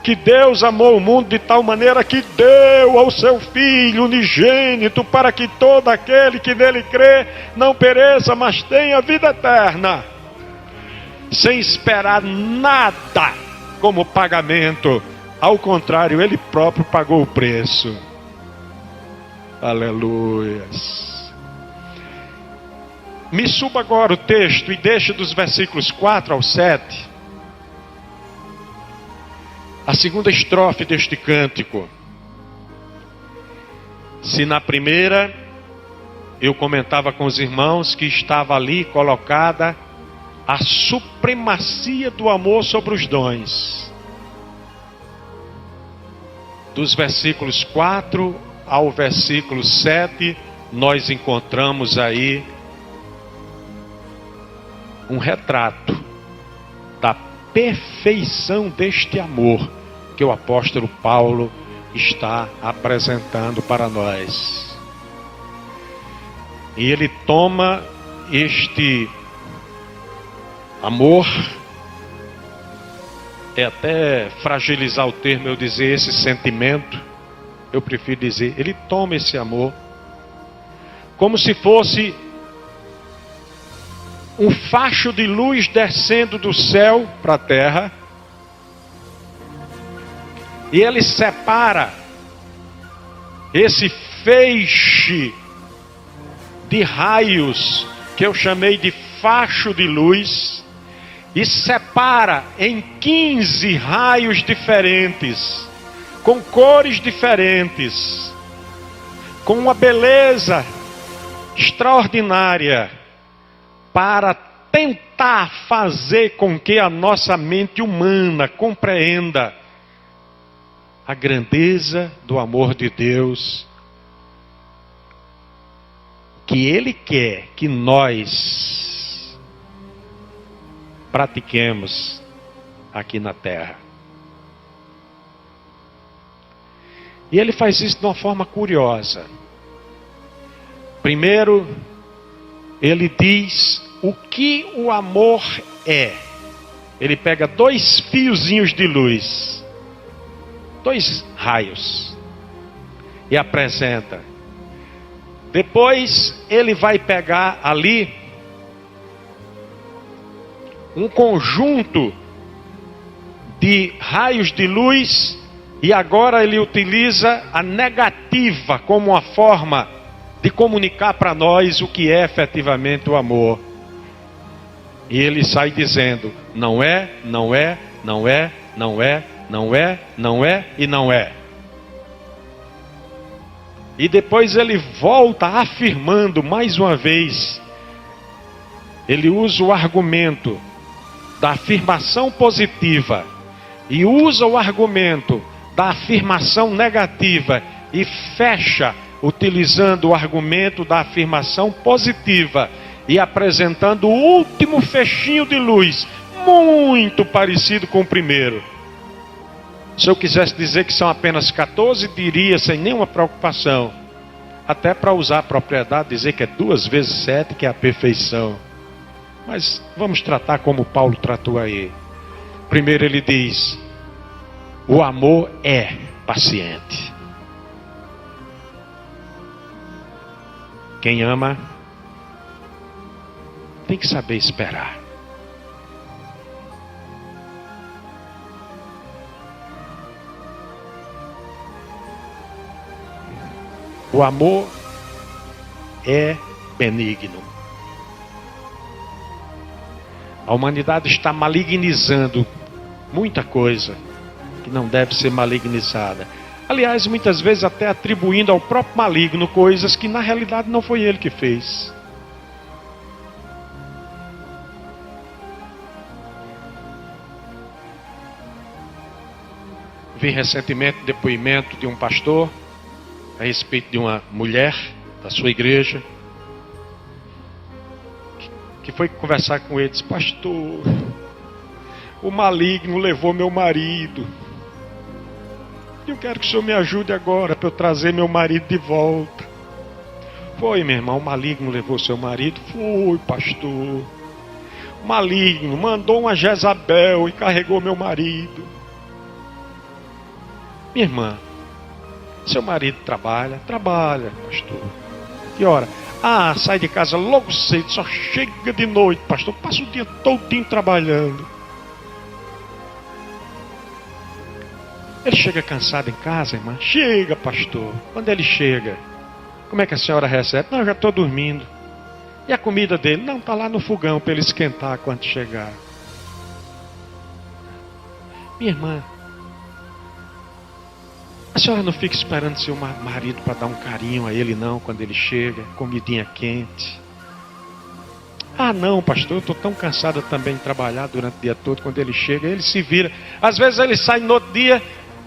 que Deus amou o mundo de tal maneira que deu ao seu Filho unigênito, para que todo aquele que nele crê não pereça, mas tenha vida eterna, sem esperar nada como pagamento. Ao contrário, ele próprio pagou o preço. Aleluias. Me suba agora o texto e deixe dos versículos 4 ao 7 a segunda estrofe deste cântico. Se na primeira eu comentava com os irmãos que estava ali colocada a supremacia do amor sobre os dons, dos versículos 4 ao versículo 7, nós encontramos aí um retrato da perfeição deste amor que o apóstolo Paulo está apresentando para nós. E ele toma este amor, é até fragilizar o termo eu dizer esse sentimento, eu prefiro dizer, ele toma esse amor como se fosse um facho de luz descendo do céu para a terra, e ele separa esse feixe de raios que eu chamei de facho de luz, e separa em 15 raios diferentes, com cores diferentes, com uma beleza extraordinária, para tentar fazer com que a nossa mente humana compreenda a grandeza do amor de Deus, que Ele quer que nós pratiquemos aqui na terra. E Ele faz isso de uma forma curiosa. Primeiro, Ele diz o que o amor é. Ele pega 2 fiozinhos de luz, 2 raios, e apresenta. Depois ele vai pegar ali um conjunto de raios de luz, e agora ele utiliza a negativa como uma forma de comunicar para nós o que é efetivamente o amor. E ele sai dizendo: não é, não é, não é, não é, não é, não é e não é. E depois ele volta afirmando mais uma vez. Ele usa o argumento da afirmação positiva e usa o argumento da afirmação negativa e fecha utilizando o argumento da afirmação positiva e apresentando o último fechinho de luz, muito parecido com o primeiro. Se eu quisesse dizer que são apenas 14, diria sem nenhuma preocupação. Até para usar a propriedade, dizer que é 2 vezes 7, que é a perfeição. Mas vamos tratar como Paulo tratou aí. Primeiro ele diz: o amor é paciente. Quem ama tem que saber esperar. O amor é benigno. A humanidade está malignizando muita coisa que não deve ser malignizada. Aliás, muitas vezes até atribuindo ao próprio maligno coisas que na realidade não foi ele que fez. Vi recentemente depoimento de um pastor a respeito de uma mulher da sua igreja que foi conversar com ele e disse: pastor, o maligno levou meu marido. Eu quero que o senhor me ajude agora para eu trazer meu marido de volta. Foi, meu irmão, o maligno levou seu marido? Foi, pastor. O maligno mandou uma Jezabel e carregou meu marido. Minha irmã, seu marido trabalha? Trabalha, pastor. Que hora? Ah, sai de casa logo cedo, só chega de noite, pastor. Passa o dia todinho trabalhando. Ele chega cansado em casa, irmã? Chega, pastor. Quando ele chega, como é que a senhora recebe? Não, eu já estou dormindo. E a comida dele? Não, está lá no fogão para ele esquentar quando chegar. Minha irmã, a senhora não fica esperando seu marido para dar um carinho a ele não, quando ele chega, comidinha quente. Ah não, pastor, eu estou tão cansada também de trabalhar durante o dia todo. Quando ele chega, ele se vira. Às vezes ele sai no outro dia,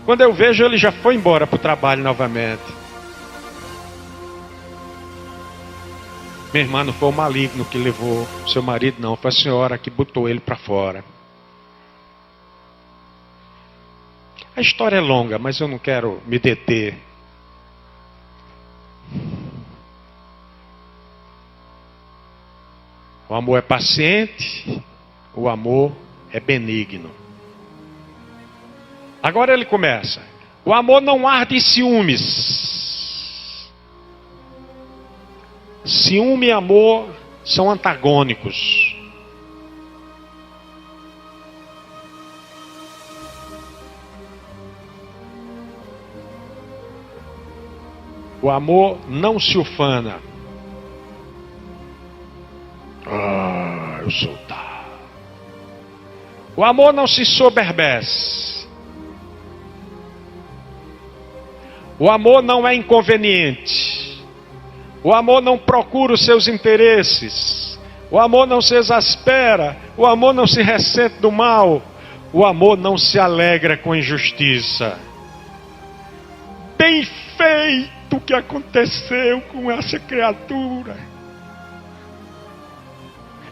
Quando eu vejo, ele já foi embora para o trabalho novamente. Minha irmã, não foi o maligno que levou o seu marido, não. Foi a senhora que botou ele para fora. A história é longa, mas eu não quero me deter. O amor é paciente, o amor é benigno. Agora ele começa. O amor não arde em ciúmes. Ciúme e amor são antagônicos. O amor não se ufana. Eu sou tal. O amor não se soberbece. O amor não é inconveniente. O amor não procura os seus interesses. O amor não se exaspera. O amor não se ressente do mal. O amor não se alegra com injustiça. Bem feito o que aconteceu com essa criatura.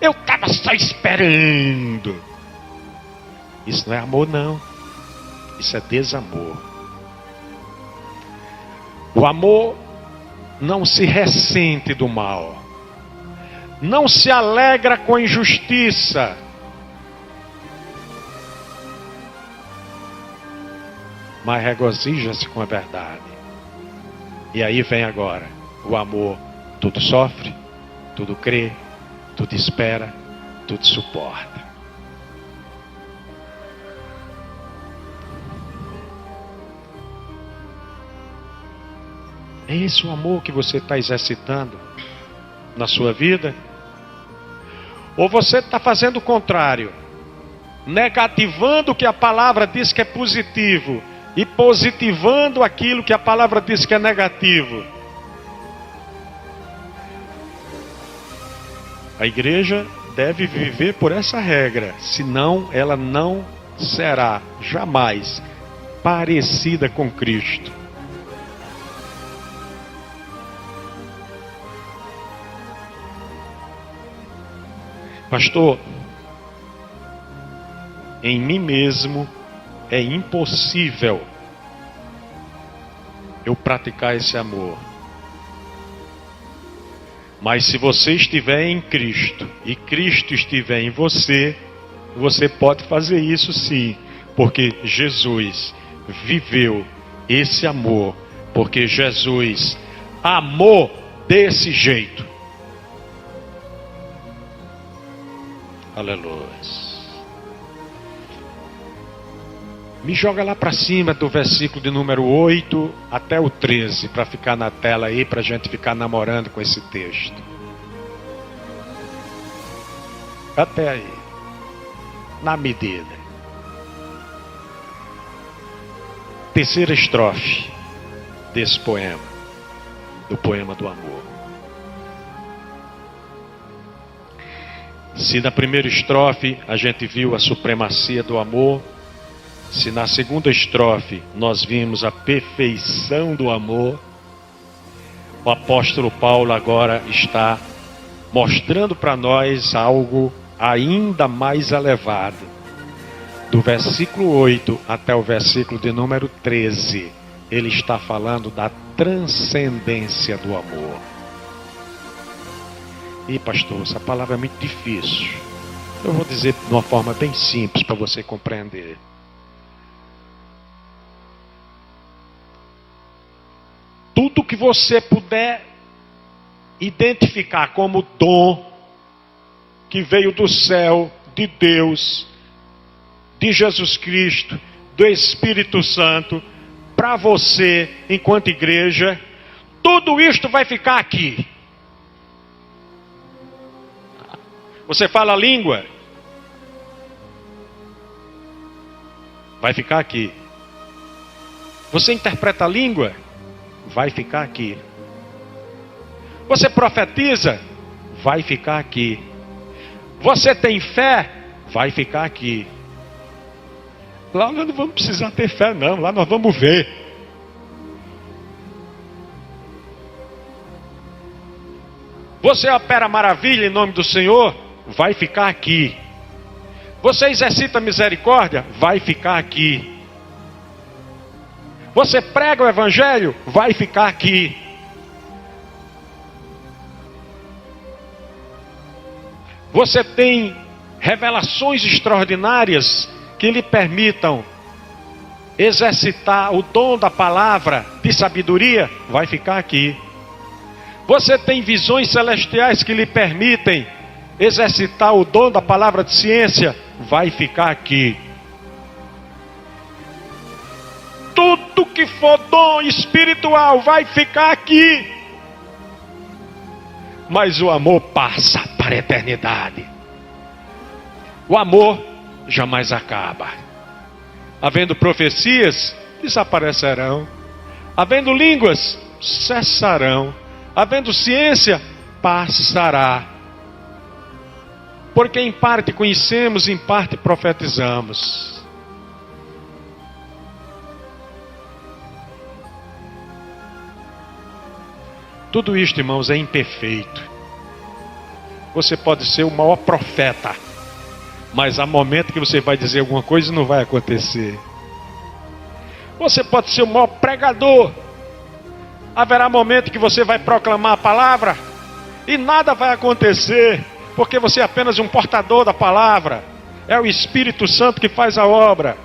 Eu estava só esperando. Isso não é amor, não. Isso é desamor. O amor não se ressente do mal. Não se alegra com a injustiça. Mas regozija-se com a verdade. E aí vem agora. O amor tudo sofre, tudo crê, tudo espera, tudo suporta. É esse o amor que você está exercitando na sua vida? Ou você está fazendo o contrário? Negativando o que a palavra diz que é positivo e positivando aquilo que a palavra diz que é negativo. A igreja deve viver por essa regra, senão ela não será jamais parecida com Cristo. Pastor, em mim mesmo é impossível eu praticar esse amor. Mas se você estiver em Cristo e Cristo estiver em você, você pode fazer isso sim, porque Jesus viveu esse amor, porque Jesus amou desse jeito. Aleluia. Me joga lá para cima do versículo de número 8 até o 13, para ficar na tela aí, para a gente ficar namorando com esse texto. Até aí. Na medida. Terceira estrofe desse poema. Do poema do amor. Se na primeira estrofe a gente viu a supremacia do amor, se na segunda estrofe nós vimos a perfeição do amor, o apóstolo Paulo agora está mostrando para nós algo ainda mais elevado. Do versículo 8 até o versículo de número 13, ele está falando da transcendência do amor. E pastor, essa palavra é muito difícil. Eu vou dizer de uma forma bem simples para você compreender. Tudo que você puder identificar como dom que veio do céu, de Deus, de Jesus Cristo, do Espírito Santo, para você, enquanto igreja, tudo isto vai ficar aqui. Você fala a língua? Vai ficar aqui. Você interpreta a língua? Vai ficar aqui. Você profetiza? Vai ficar aqui. Você tem fé? Vai ficar aqui. Lá nós não vamos precisar ter fé não, lá nós vamos ver. Você opera maravilha em nome do Senhor? Vai ficar aqui. Você exercita misericórdia? Vai ficar aqui. Você prega o evangelho? Vai ficar aqui. Você tem revelações extraordinárias que lhe permitam exercitar o dom da palavra de sabedoria? Vai ficar aqui. Você tem visões celestiais que lhe permitem exercitar o dom da palavra de ciência? Vai ficar aqui. Tudo que for dom espiritual vai ficar aqui. Mas o amor passa para a eternidade. O amor jamais acaba. Havendo profecias, desaparecerão. Havendo línguas, cessarão. Havendo ciência, passará. Porque em parte conhecemos, em parte profetizamos. Tudo isto, irmãos, é imperfeito. Você pode ser o maior profeta, mas há momento que você vai dizer alguma coisa e não vai acontecer. Você pode ser o maior pregador. Haverá momento que você vai proclamar a palavra e nada vai acontecer, porque você é apenas um portador da palavra. É o Espírito Santo que faz a obra.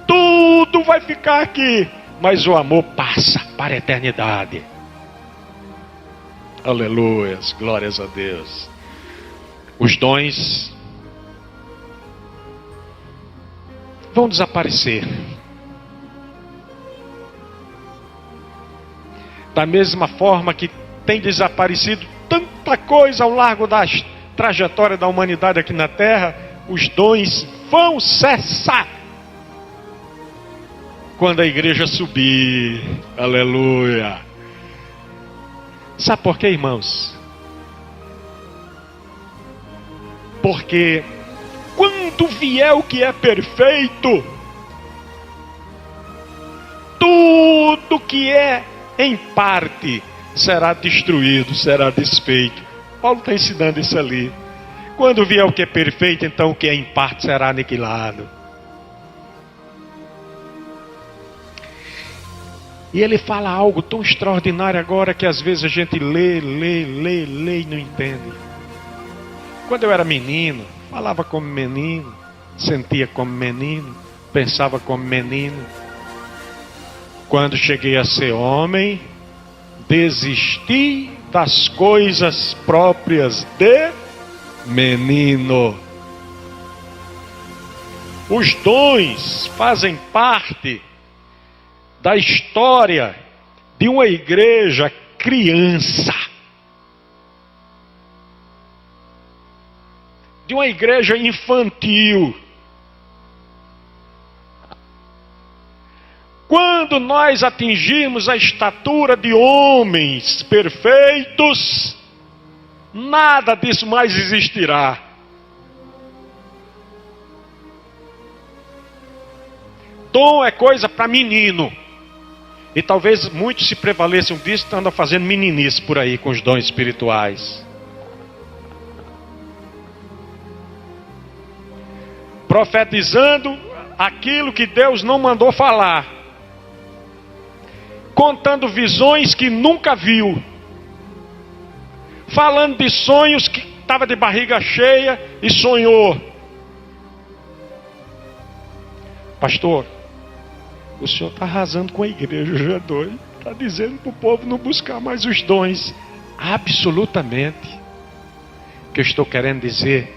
Tudo vai ficar aqui, mas o amor passa para a eternidade. Aleluias, glórias a Deus. Os dons vão desaparecer. Da mesma forma que tem desaparecido tanta coisa ao largo da trajetória da humanidade aqui na Terra, os dons vão cessar quando a igreja subir. Aleluia. Sabe por quê, irmãos? Porque quando vier o que é perfeito, tudo que é em parte será destruído, será desfeito. Paulo está ensinando isso ali. Quando vier o que é perfeito, então o que é em parte será aniquilado. E ele fala algo tão extraordinário agora que às vezes a gente lê e não entende. Quando eu era menino, falava como menino, sentia como menino, pensava como menino. Quando cheguei a ser homem, desisti das coisas próprias de menino. Os dons fazem parte da história de uma igreja criança, de uma igreja infantil. Quando nós atingirmos a estatura de homens perfeitos, nada disso mais existirá. Dom é coisa para menino. E talvez muitos se prevaleçam disso, andam fazendo meninice por aí com os dons espirituais. Profetizando aquilo que Deus não mandou falar. Contando visões que nunca viu. Falando de sonhos que estava de barriga cheia e sonhou. Pastor, o senhor está arrasando com a igreja, já é doido. Está dizendo para o povo não buscar mais os dons. Absolutamente. O que eu estou querendo dizer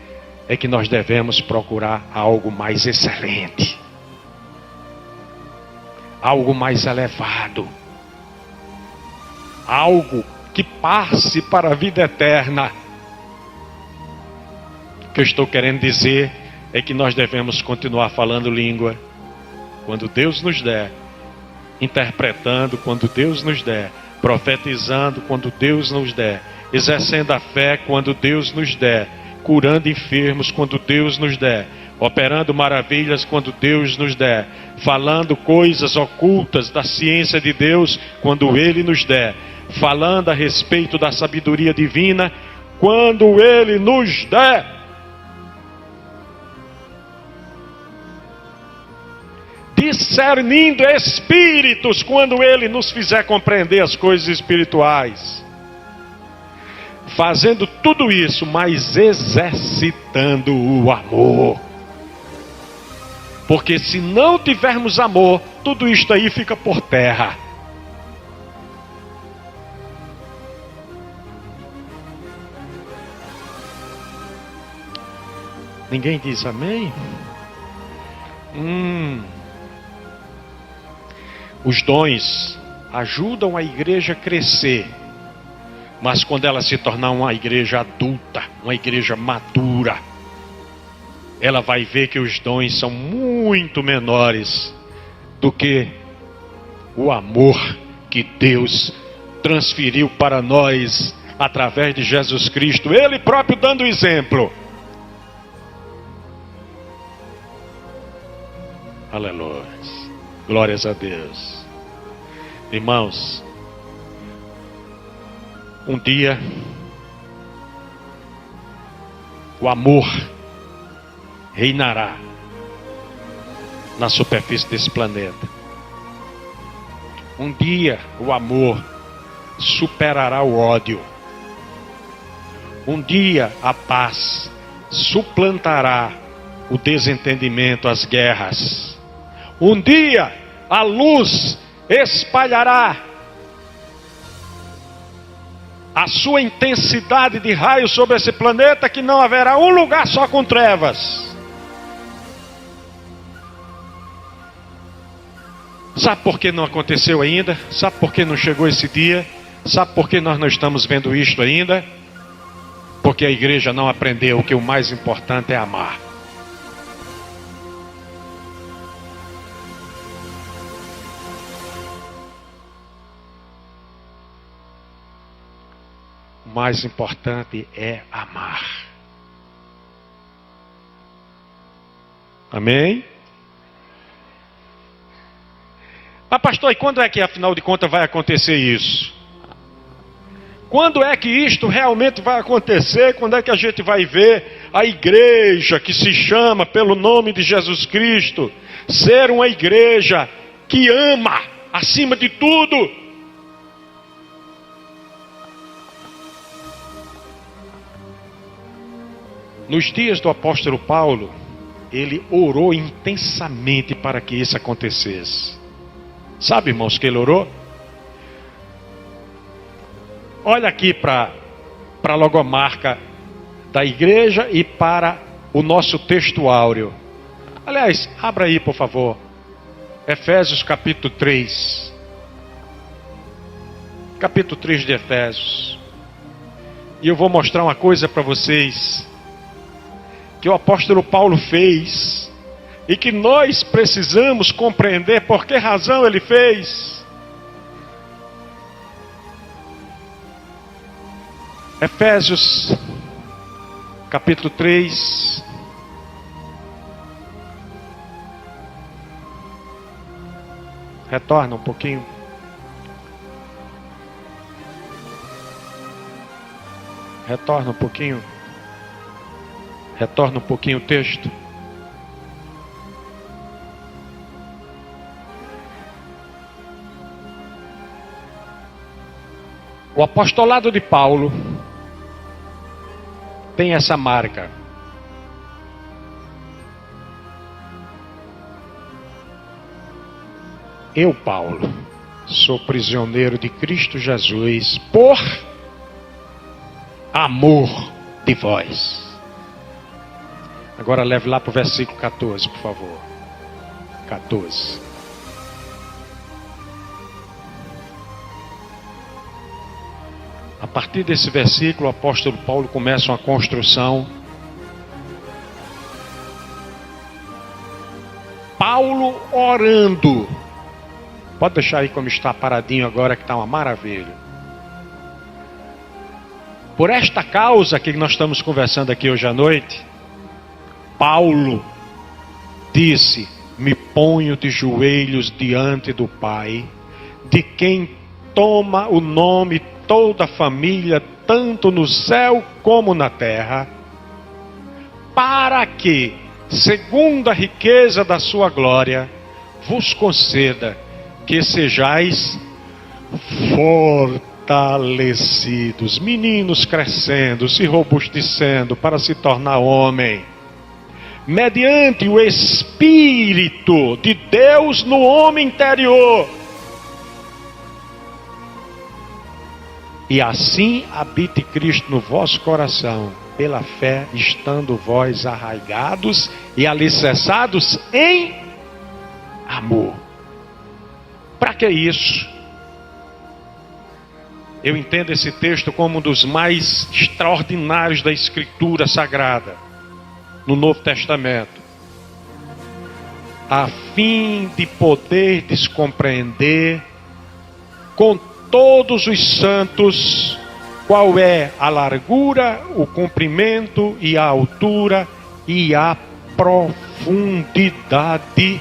é que nós devemos procurar algo mais excelente. Algo mais elevado. Algo que passe para a vida eterna. O que eu estou querendo dizer é que nós devemos continuar falando língua quando Deus nos der, interpretando quando Deus nos der, profetizando quando Deus nos der, exercendo a fé quando Deus nos der, curando enfermos quando Deus nos der, operando maravilhas quando Deus nos der, falando coisas ocultas da ciência de Deus quando Ele nos der, falando a respeito da sabedoria divina quando Ele nos der. Discernindo espíritos quando Ele nos fizer compreender as coisas espirituais. Fazendo tudo isso, mas exercitando o amor. Porque se não tivermos amor, tudo isto aí fica por terra. Ninguém diz amém? Os dons ajudam a igreja a crescer. Mas quando ela se tornar uma igreja adulta, uma igreja madura, ela vai ver que os dons são muito menores do que o amor que Deus transferiu para nós através de Jesus Cristo, Ele próprio dando o exemplo. Aleluia. Glórias a Deus. Irmãos, um dia o amor reinará na superfície desse planeta. Um dia o amor superará o ódio. Um dia a paz suplantará o desentendimento, as guerras. Um dia a luz espalhará a sua intensidade de raio sobre esse planeta, que não haverá um lugar só com trevas. Sabe por que não aconteceu ainda? Sabe por que não chegou esse dia? Sabe por que nós não estamos vendo isto ainda? Porque a igreja não aprendeu que o mais importante é amar. O mais importante é amar. Amém? Ah, pastor, e quando é que afinal de contas vai acontecer isso? Quando é que isto realmente vai acontecer? Quando é que a gente vai ver a igreja que se chama pelo nome de Jesus Cristo ser uma igreja que ama acima de tudo? Nos dias do apóstolo Paulo, ele orou intensamente para que isso acontecesse. Sabe, irmãos, que ele orou? Olha aqui para a logomarca da igreja e para o nosso texto áureo. Aliás, abra aí, por favor. Efésios capítulo 3. Capítulo 3 de Efésios. E eu vou mostrar uma coisa para vocês que o apóstolo Paulo fez e que nós precisamos compreender por que razão ele fez. Efésios capítulo 3. Retorna um pouquinho. Retorna um pouquinho. Retorna um pouquinho o texto. O apostolado de Paulo tem essa marca. Eu, Paulo, sou prisioneiro de Cristo Jesus por amor de vós. Agora leve lá para o versículo 14, por favor. 14. A partir desse versículo, o apóstolo Paulo começa uma construção. Paulo orando. Pode deixar aí como está paradinho agora, que está uma maravilha. Por esta causa que nós estamos conversando aqui hoje à noite, Paulo, disse: me ponho de joelhos diante do Pai, de quem toma o nome toda a família, tanto no céu como na terra, para que, segundo a riqueza da sua glória, vos conceda que sejais fortalecidos, meninos crescendo, se robustecendo para se tornar homem, mediante o Espírito de Deus no homem interior. E assim habite Cristo no vosso coração, pela fé, estando vós arraigados e alicerçados em amor. Para que isso? Eu entendo esse texto como um dos mais extraordinários da Escritura Sagrada, no Novo Testamento, a fim de poderdes compreender com todos os santos qual é a largura, o comprimento e a altura e a profundidade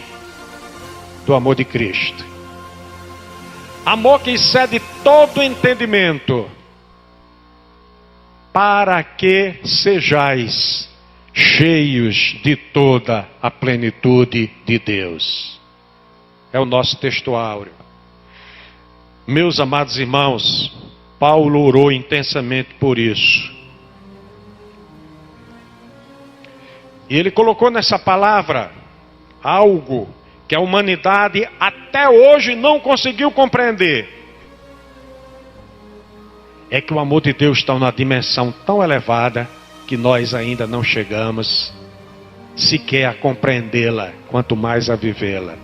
do amor de Cristo. Amor que excede todo entendimento, para que sejais cheios de toda a plenitude de Deus. É o nosso texto áureo. Meus amados irmãos, Paulo orou intensamente por isso. E ele colocou nessa palavra algo que a humanidade até hoje não conseguiu compreender. É que o amor de Deus está numa dimensão tão elevada que nós ainda não chegamos sequer a compreendê-la, quanto mais a vivê-la.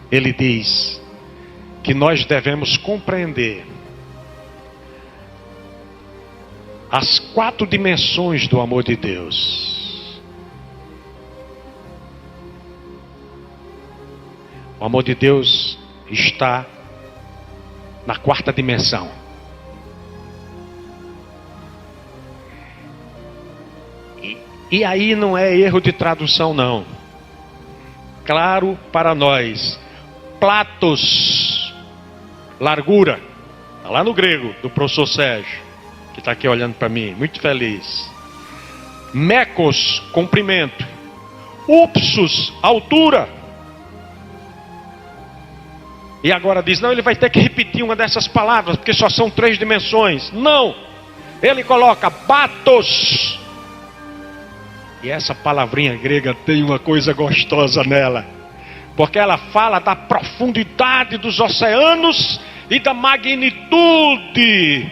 Ele diz que nós devemos compreender as 4 dimensões do amor de Deus. O amor de Deus está na 4ª dimensão. E aí não é erro de tradução, não. Claro para nós. Platos, largura, está lá no grego, do professor Sérgio, que está aqui olhando para mim, muito feliz. Mecos, comprimento. Upsus, altura. E agora diz, não, ele vai ter que repetir uma dessas palavras, porque só são 3 dimensões. Não, ele coloca batos. E essa palavrinha grega tem uma coisa gostosa nela, porque ela fala da profundidade dos oceanos e da magnitude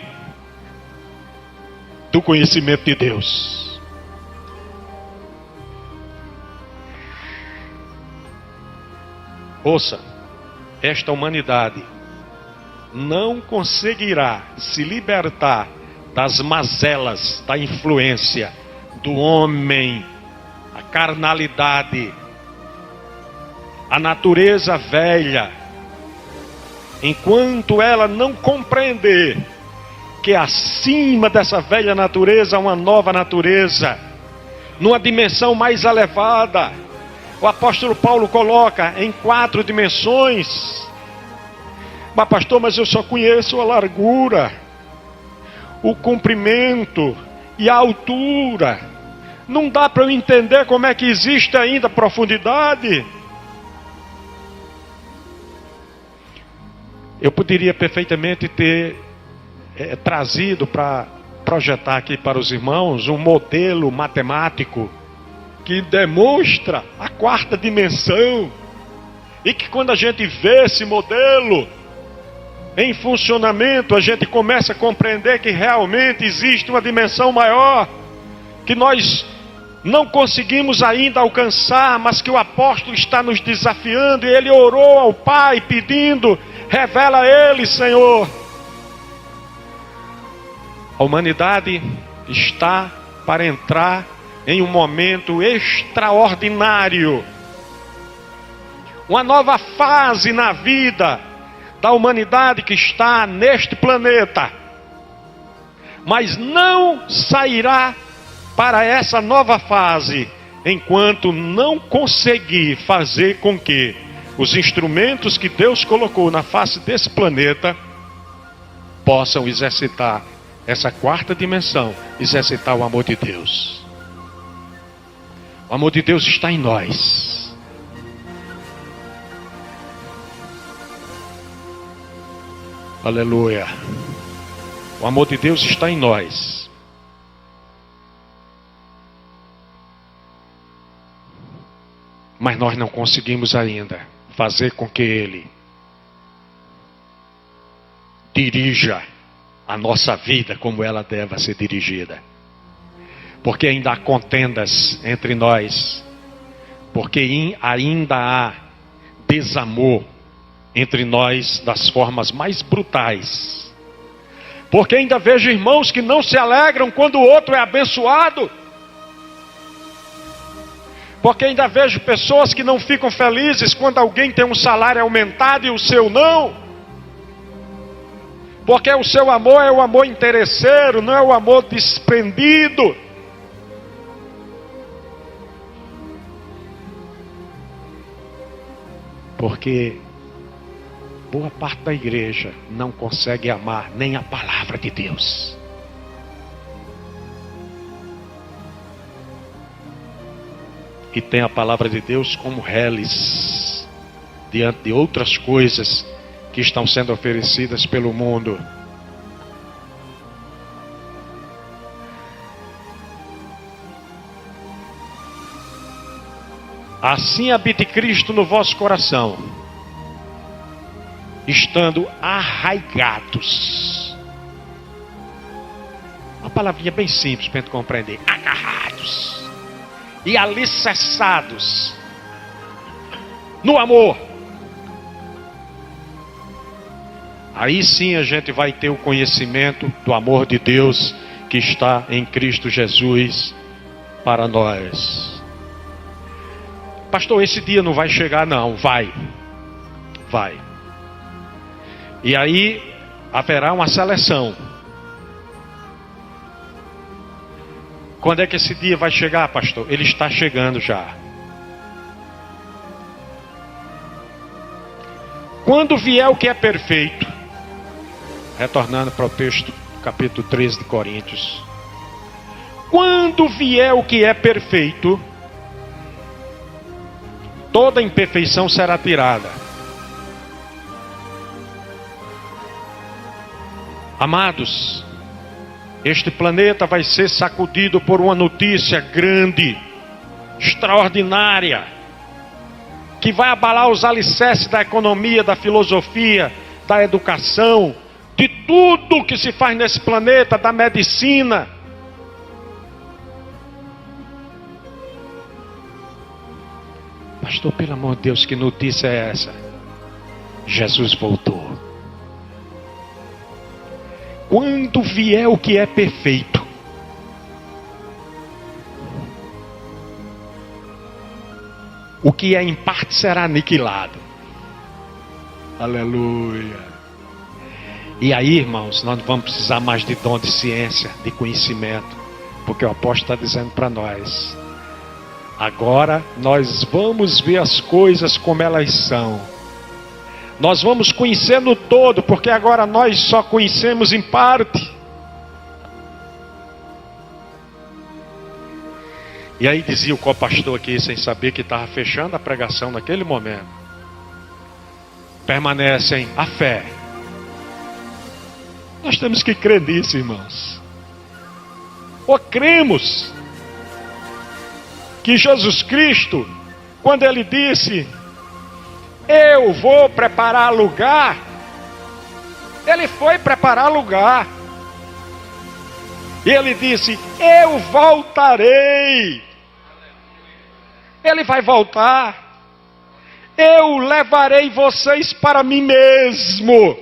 do conhecimento de Deus. Ouça, esta humanidade não conseguirá se libertar das mazelas da influência do homem, a carnalidade, a natureza velha, enquanto ela não compreender que acima dessa velha natureza há uma nova natureza, numa dimensão mais elevada. O apóstolo Paulo coloca em 4 dimensões. Mas pastor, mas eu só conheço a largura, o comprimento e a altura. Não dá para eu entender como é que existe ainda profundidade. Eu poderia perfeitamente ter trazido para projetar aqui para os irmãos um modelo matemático que demonstra a 4ª dimensão, e que quando a gente vê esse modelo em funcionamento, a gente começa a compreender que realmente existe uma dimensão maior, que nós não conseguimos ainda alcançar, mas que o apóstolo está nos desafiando, e ele orou ao Pai pedindo, revela a ele, Senhor. A humanidade está para entrar em um momento extraordinário, uma nova fase na vida da humanidade que está neste planeta, mas não sairá para essa nova fase enquanto não conseguir fazer com que os instrumentos que Deus colocou na face desse planeta possam exercitar essa quarta dimensão, exercitar o amor de Deus. O amor de Deus está em nós. Aleluia. O amor de Deus está em nós. Mas nós não conseguimos ainda fazer com que Ele dirija a nossa vida como ela deve ser dirigida. Porque ainda há contendas entre nós. Porque ainda há desamor entre nós das formas mais brutais. Porque ainda vejo irmãos que não se alegram quando o outro é abençoado. Porque ainda vejo pessoas que não ficam felizes quando alguém tem um salário aumentado e o seu não. Porque o seu amor é o amor interesseiro, não é o amor desprendido. Porque boa parte da igreja não consegue amar nem a palavra de Deus. E tem a palavra de Deus como reles diante de outras coisas que estão sendo oferecidas pelo mundo. Assim habite Cristo no vosso coração, estando arraigados. Uma palavrinha bem simples para a gente compreender. Agarrados e alicerçados no amor. Aí sim a gente vai ter o conhecimento do amor de Deus que está em Cristo Jesus para nós. Pastor, esse dia não vai chegar não. Vai. E aí haverá uma seleção. Quando é que esse dia vai chegar, pastor? Ele está chegando já. Quando vier o que é perfeito, retornando para o texto, capítulo 13 de Coríntios. Quando vier o que é perfeito, toda imperfeição será tirada. Amados, este planeta vai ser sacudido por uma notícia grande, extraordinária, que vai abalar os alicerces da economia, da filosofia, da educação, de tudo que se faz nesse planeta, da medicina. Pastor, pelo amor de Deus, que notícia é essa? Jesus voltou. Quando vier o que é perfeito, o que é em parte será aniquilado. Aleluia. E aí, irmãos, nós não vamos precisar mais de dom de ciência, de conhecimento, porque o apóstolo está dizendo para nós: agora nós vamos ver as coisas como elas são. Nós vamos conhecer no todo, porque agora nós só conhecemos em parte. E aí dizia o copastor aqui, sem saber que estava fechando a pregação naquele momento: permanecem a fé. Nós temos que crer nisso, irmãos. Ou cremos que Jesus Cristo, quando Ele disse: eu vou preparar lugar, Ele foi preparar lugar. E Ele disse: eu voltarei. Ele vai voltar. Eu levarei vocês para mim mesmo.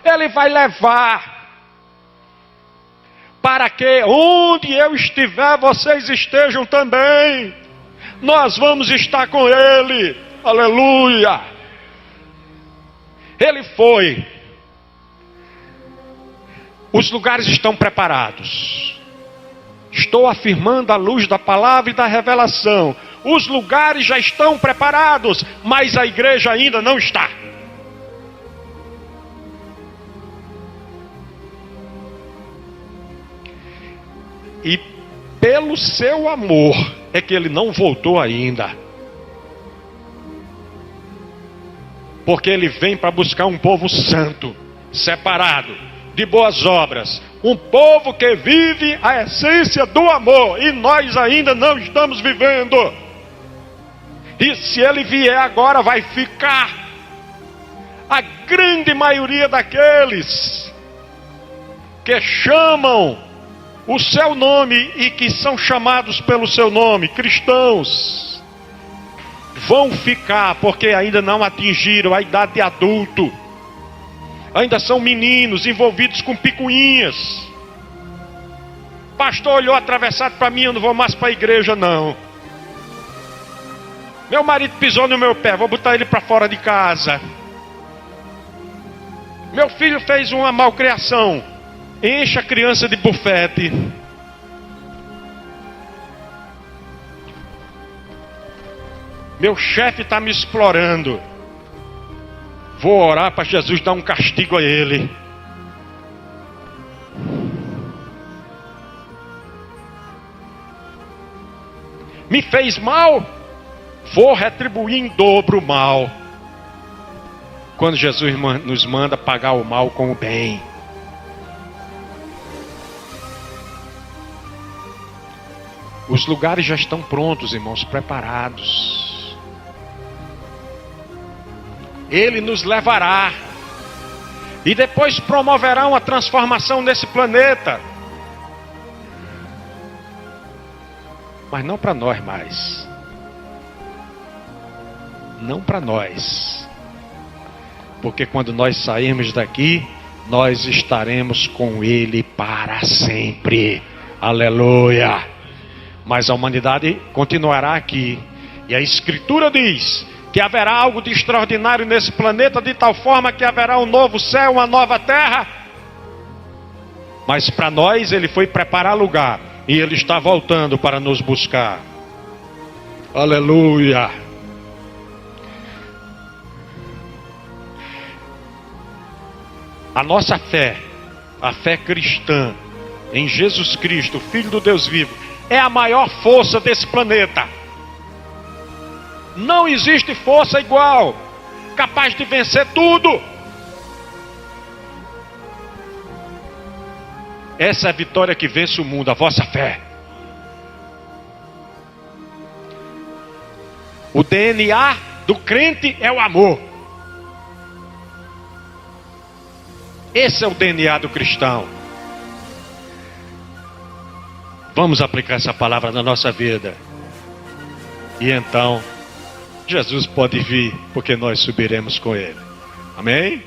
Ele vai levar. Para que onde eu estiver, vocês estejam também. Nós vamos estar com Ele. Aleluia. Ele foi. Os lugares estão preparados. Estou afirmando à luz da palavra e da revelação. Os lugares já estão preparados, mas a igreja ainda não está. E pelo seu amor é que ele não voltou ainda. Porque ele vem para buscar um povo santo, separado, de boas obras. Um povo que vive a essência do amor. E nós ainda não estamos vivendo. E se ele vier agora, vai ficar a grande maioria daqueles que chamam o seu nome e que são chamados pelo seu nome, cristãos, vão ficar porque ainda não atingiram a idade de adulto. Ainda são meninos envolvidos com picuinhas. Pastor olhou atravessado para mim, eu não vou mais para a igreja não. Meu marido pisou no meu pé, vou botar ele para fora de casa. Meu filho fez uma malcriação, enche a criança de bufete. Meu chefe está me explorando. Vou orar para Jesus dar um castigo a ele. Me fez mal, vou retribuir em dobro o mal. Quando Jesus nos manda pagar o mal com o bem. Os lugares já estão prontos, irmãos, preparados. Ele nos levará. E depois promoverá uma transformação nesse planeta. Mas não para nós mais. Não para nós. Porque quando nós sairmos daqui, nós estaremos com Ele para sempre. Aleluia! Mas a humanidade continuará aqui. E a Escritura diz que haverá algo de extraordinário nesse planeta, de tal forma que haverá um novo céu, uma nova terra. Mas para nós Ele foi preparar lugar. E Ele está voltando para nos buscar. Aleluia! A nossa fé, a fé cristã em Jesus Cristo, Filho do Deus vivo, é a maior força desse planeta. Não existe força igual, capaz de vencer tudo. Essa é a vitória que vence o mundo, a vossa fé. O DNA do crente é o amor. Esse é o DNA do cristão. Vamos aplicar essa palavra na nossa vida. E então, Jesus pode vir, porque nós subiremos com Ele. Amém?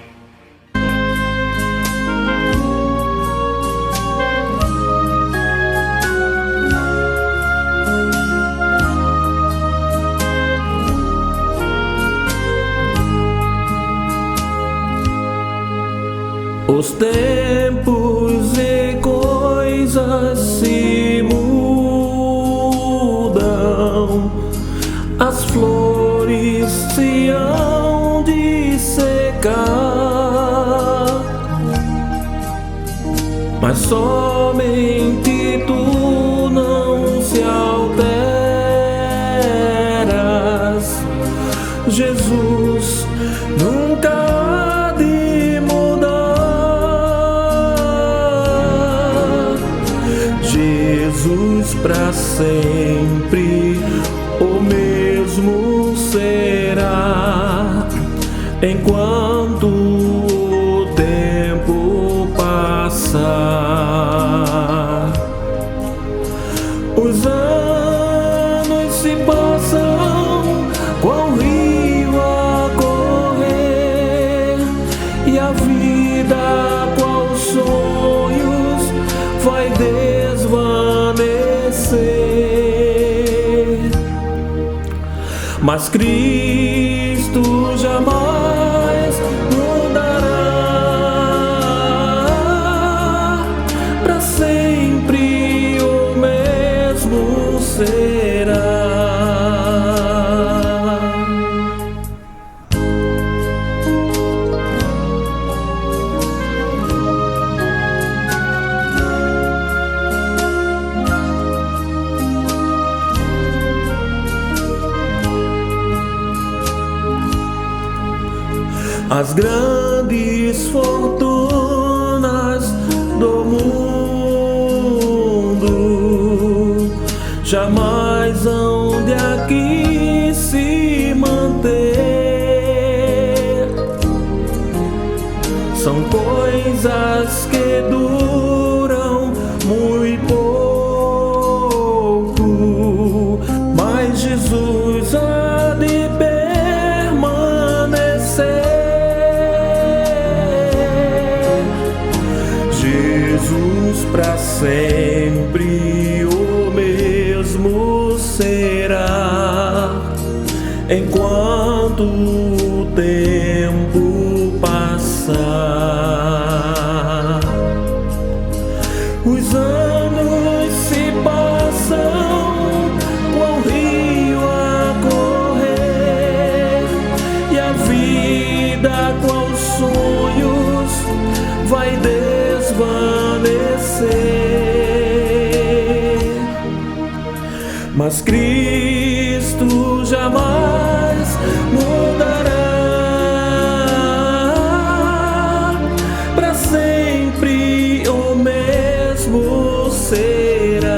Os tempos e coisas se mudam, as flores se hão de secar, mas somente tu não se alteras. Jesus nunca para sempre o mesmo será, enquanto o tempo passar. Os anos se passam qual rio a correr, e a vida qual sonhos vai desvanecer. Mas Cristo jamais mudará, para sempre o mesmo as grandes fortunas do mundo jamais hão de aqui se manter. São coisas que duram muito pouco, mas Jesus há de permanecer. Jesus para sempre o mesmo será, enquanto o tempo passar. Os anos se passam qual rio a correr, e a vida qual sonhos vai desvanecer. Mas Cristo jamais mudará, para sempre o mesmo será.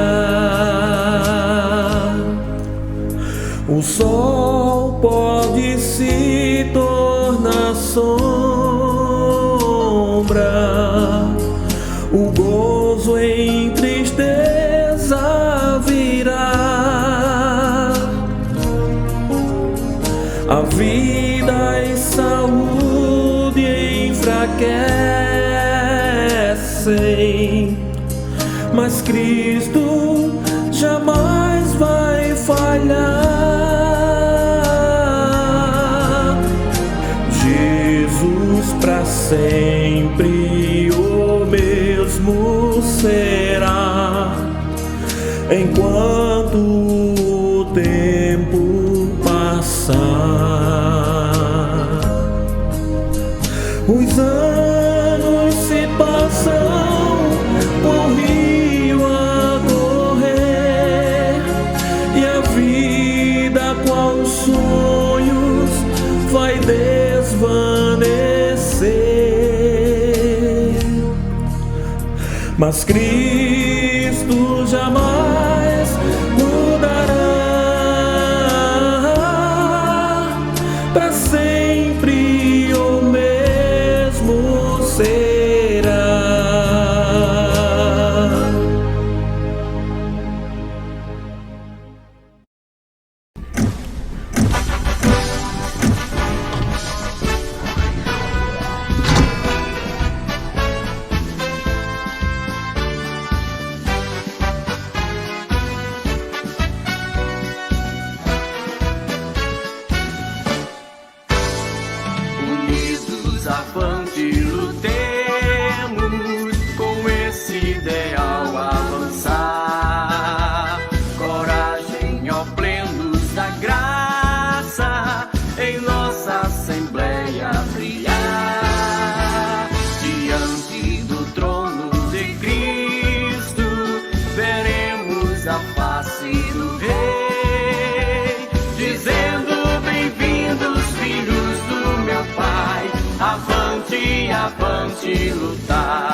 O sol pode se tornar sombra, o gozo em tristeza virá, a vida e saúde enfraquecem, mas Cristo jamais vai falhar. Jesus para sempre o mesmo será, enquanto o tempo passar. Os anos se passam com o rio a correr, e a vida qual sonhos vai desvanecer. Mas Cristo jamais mudará, para sempre o mesmo será. Unidos avante lutemos, com esse ideal avançar. Coragem, ó plenos da graça, em nossa Assembleia brilhar. Diante do trono de Cristo, veremos a face do Rei, dizendo: bem-vindos, filhos do meu Pai. Avante, avante lutar.